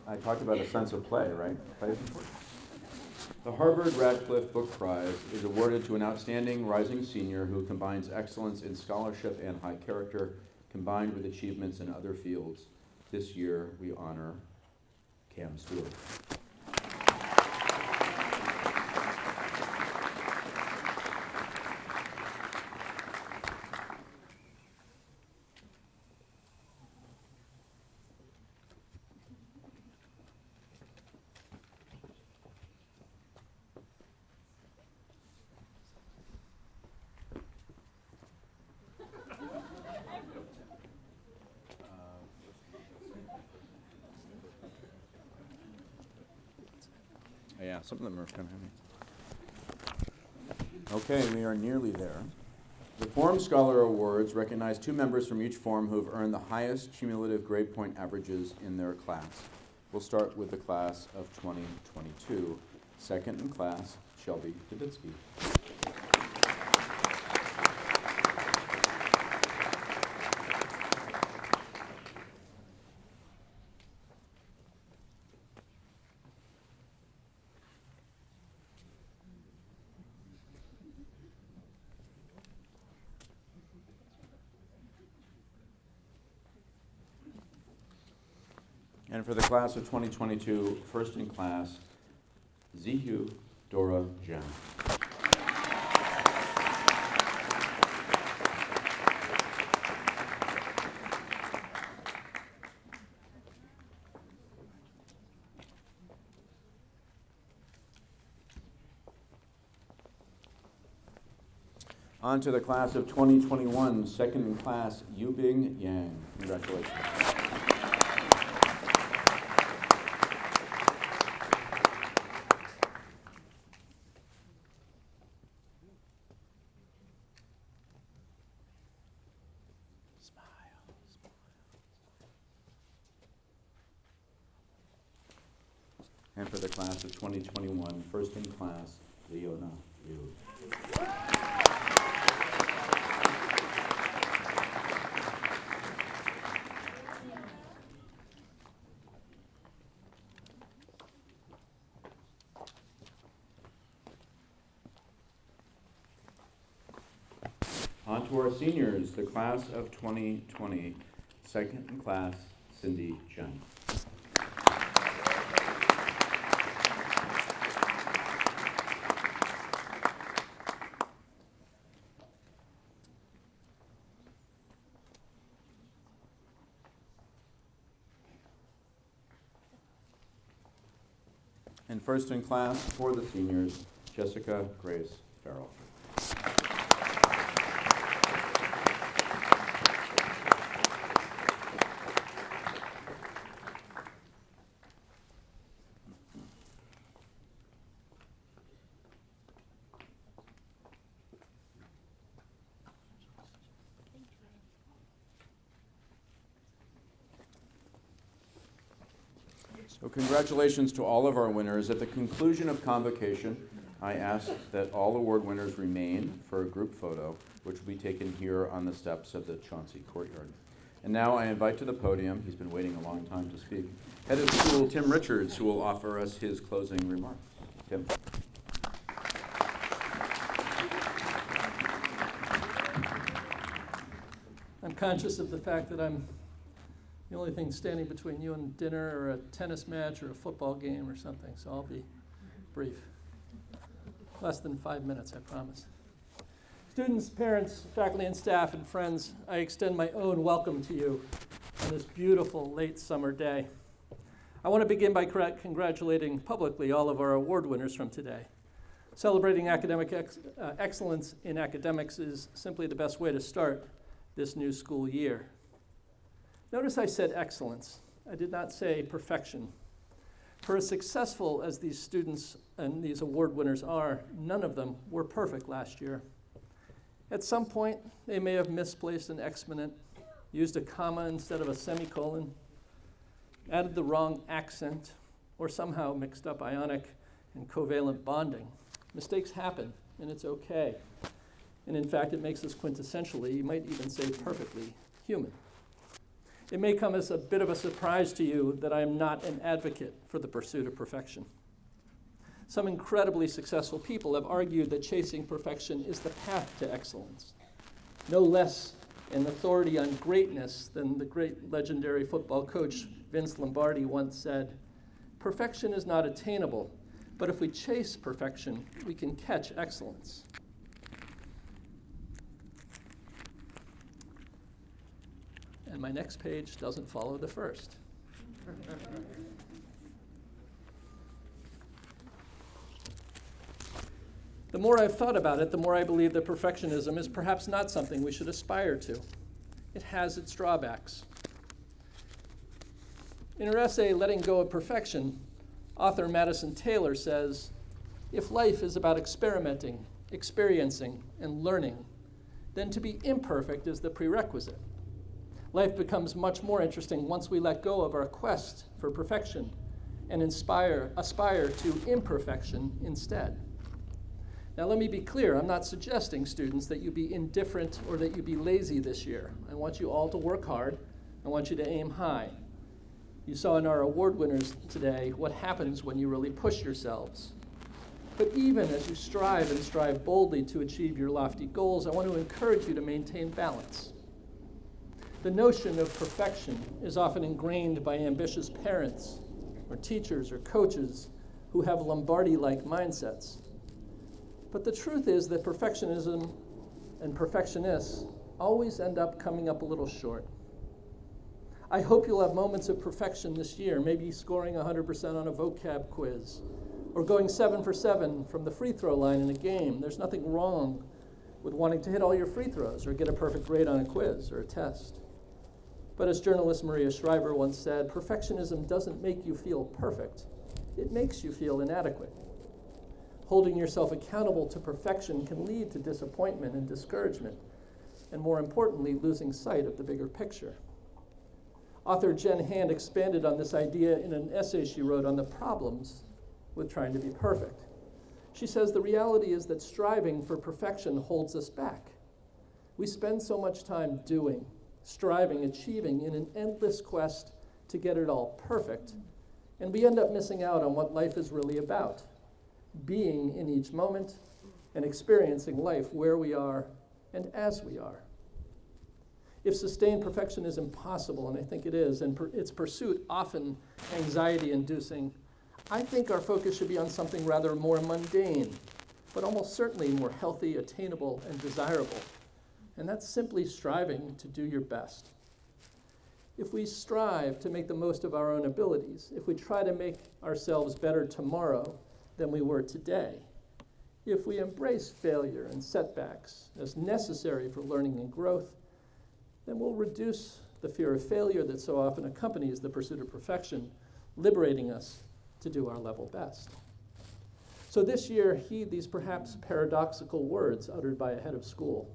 I talked about a sense of play, right? Play is important. The Harvard-Radcliffe Book Prize is awarded to an outstanding rising senior who combines excellence in scholarship and high character, combined with achievements in other fields. This year, we honor Cam Stewart. Yeah, some of them are kind of heavy. Okay, we are nearly there. The Forum Scholar Awards recognize 2 members from each forum who have earned the highest cumulative grade point averages in their class. We'll start with the class of 2022. Second in class, Shelby Dubitsky. And for the class of 2022, first in class, Zihu Dora Jen. On to the class of 2021, second in class, Yubing Yang. Congratulations. And for the class of 2021, first in class, Leona Liu. On to our seniors, the class of 2020, second in class, Cindy Chen. And first in class for the seniors, Jessica Grace Farrell. So congratulations to all of our winners. At the conclusion of Convocation, I ask that all award winners remain for a group photo, which will be taken here on the steps of the Chauncey Courtyard. And now I invite to the podium, he's been waiting a long time to speak, Head of School Tim Richards, who will offer us his closing remarks. Tim. I'm conscious of the fact that I'm the only thing standing between you and dinner or a tennis match or a football game or something, so I'll be brief. Less than 5 minutes, I promise. Students, parents, faculty and staff, and friends, I extend my own welcome to you on this beautiful late summer day. I want to begin by congratulating publicly all of our award winners from today. Celebrating academic excellence in academics is simply the best way to start this new school year. Notice I said excellence. I did not say perfection. For as successful as these students and these award winners are, none of them were perfect last year. At some point, they may have misplaced an exponent, used a comma instead of a semicolon, added the wrong accent, or somehow mixed up ionic and covalent bonding. Mistakes happen, and it's okay. And in fact, it makes us quintessentially, you might even say perfectly, human. It may come as a bit of a surprise to you that I am not an advocate for the pursuit of perfection. Some incredibly successful people have argued that chasing perfection is the path to excellence. No less an authority on greatness than the great legendary football coach Vince Lombardi once said, "Perfection is not attainable, but if we chase perfection, we can catch excellence." And my next page doesn't follow the first. The more I've thought about it, the more I believe that perfectionism is perhaps not something we should aspire to. It has its drawbacks. In her essay, Letting Go of Perfection, author Madison Taylor says, if life is about experimenting, experiencing, and learning, then to be imperfect is the prerequisite. Life becomes much more interesting once we let go of our quest for perfection and aspire to imperfection instead. Now let me be clear, I'm not suggesting, students, that you be indifferent or that you be lazy this year. I want you all to work hard. I want you to aim high. You saw in our award winners today what happens when you really push yourselves. But even as you strive and strive boldly to achieve your lofty goals, I want to encourage you to maintain balance. The notion of perfection is often ingrained by ambitious parents or teachers or coaches who have Lombardi-like mindsets. But the truth is that perfectionism and perfectionists always end up coming up a little short. I hope you'll have moments of perfection this year, maybe scoring 100% on a vocab quiz, or going 7 for 7 from the free throw line in a game. There's nothing wrong with wanting to hit all your free throws or get a perfect grade on a quiz or a test. But as journalist Maria Shriver once said, perfectionism doesn't make you feel perfect. It makes you feel inadequate. Holding yourself accountable to perfection can lead to disappointment and discouragement, and more importantly, losing sight of the bigger picture. Author Jen Hand expanded on this idea in an essay she wrote on the problems with trying to be perfect. She says the reality is that striving for perfection holds us back. We spend so much time doing, striving, achieving in an endless quest to get it all perfect, and we end up missing out on what life is really about, being in each moment and experiencing life where we are and as we are. If sustained perfection is impossible, and I think it is, and its pursuit often anxiety-inducing, I think our focus should be on something rather more mundane, but almost certainly more healthy, attainable, and desirable. And that's simply striving to do your best. If we strive to make the most of our own abilities, if we try to make ourselves better tomorrow than we were today, if we embrace failure and setbacks as necessary for learning and growth, then we'll reduce the fear of failure that so often accompanies the pursuit of perfection, liberating us to do our level best. So this year, heed these perhaps paradoxical words uttered by a head of school.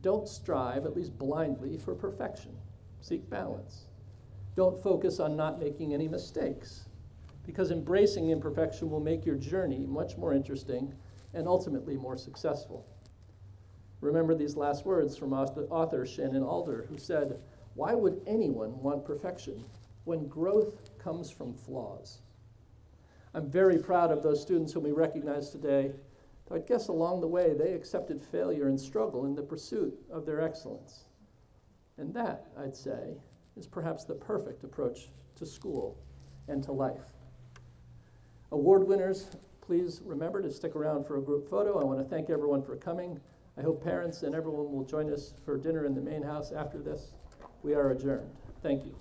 Don't strive, at least blindly, for perfection. Seek balance. Don't focus on not making any mistakes, because embracing imperfection will make your journey much more interesting and ultimately more successful. Remember these last words from author Shannon Alder, who said, "Why would anyone want perfection when growth comes from flaws?" I'm very proud of those students whom we recognize today. I guess along the way, they accepted failure and struggle in the pursuit of their excellence. And that, I'd say, is perhaps the perfect approach to school and to life. Award winners, please remember to stick around for a group photo. I want to thank everyone for coming. I hope parents and everyone will join us for dinner in the main house after this. We are adjourned. Thank you.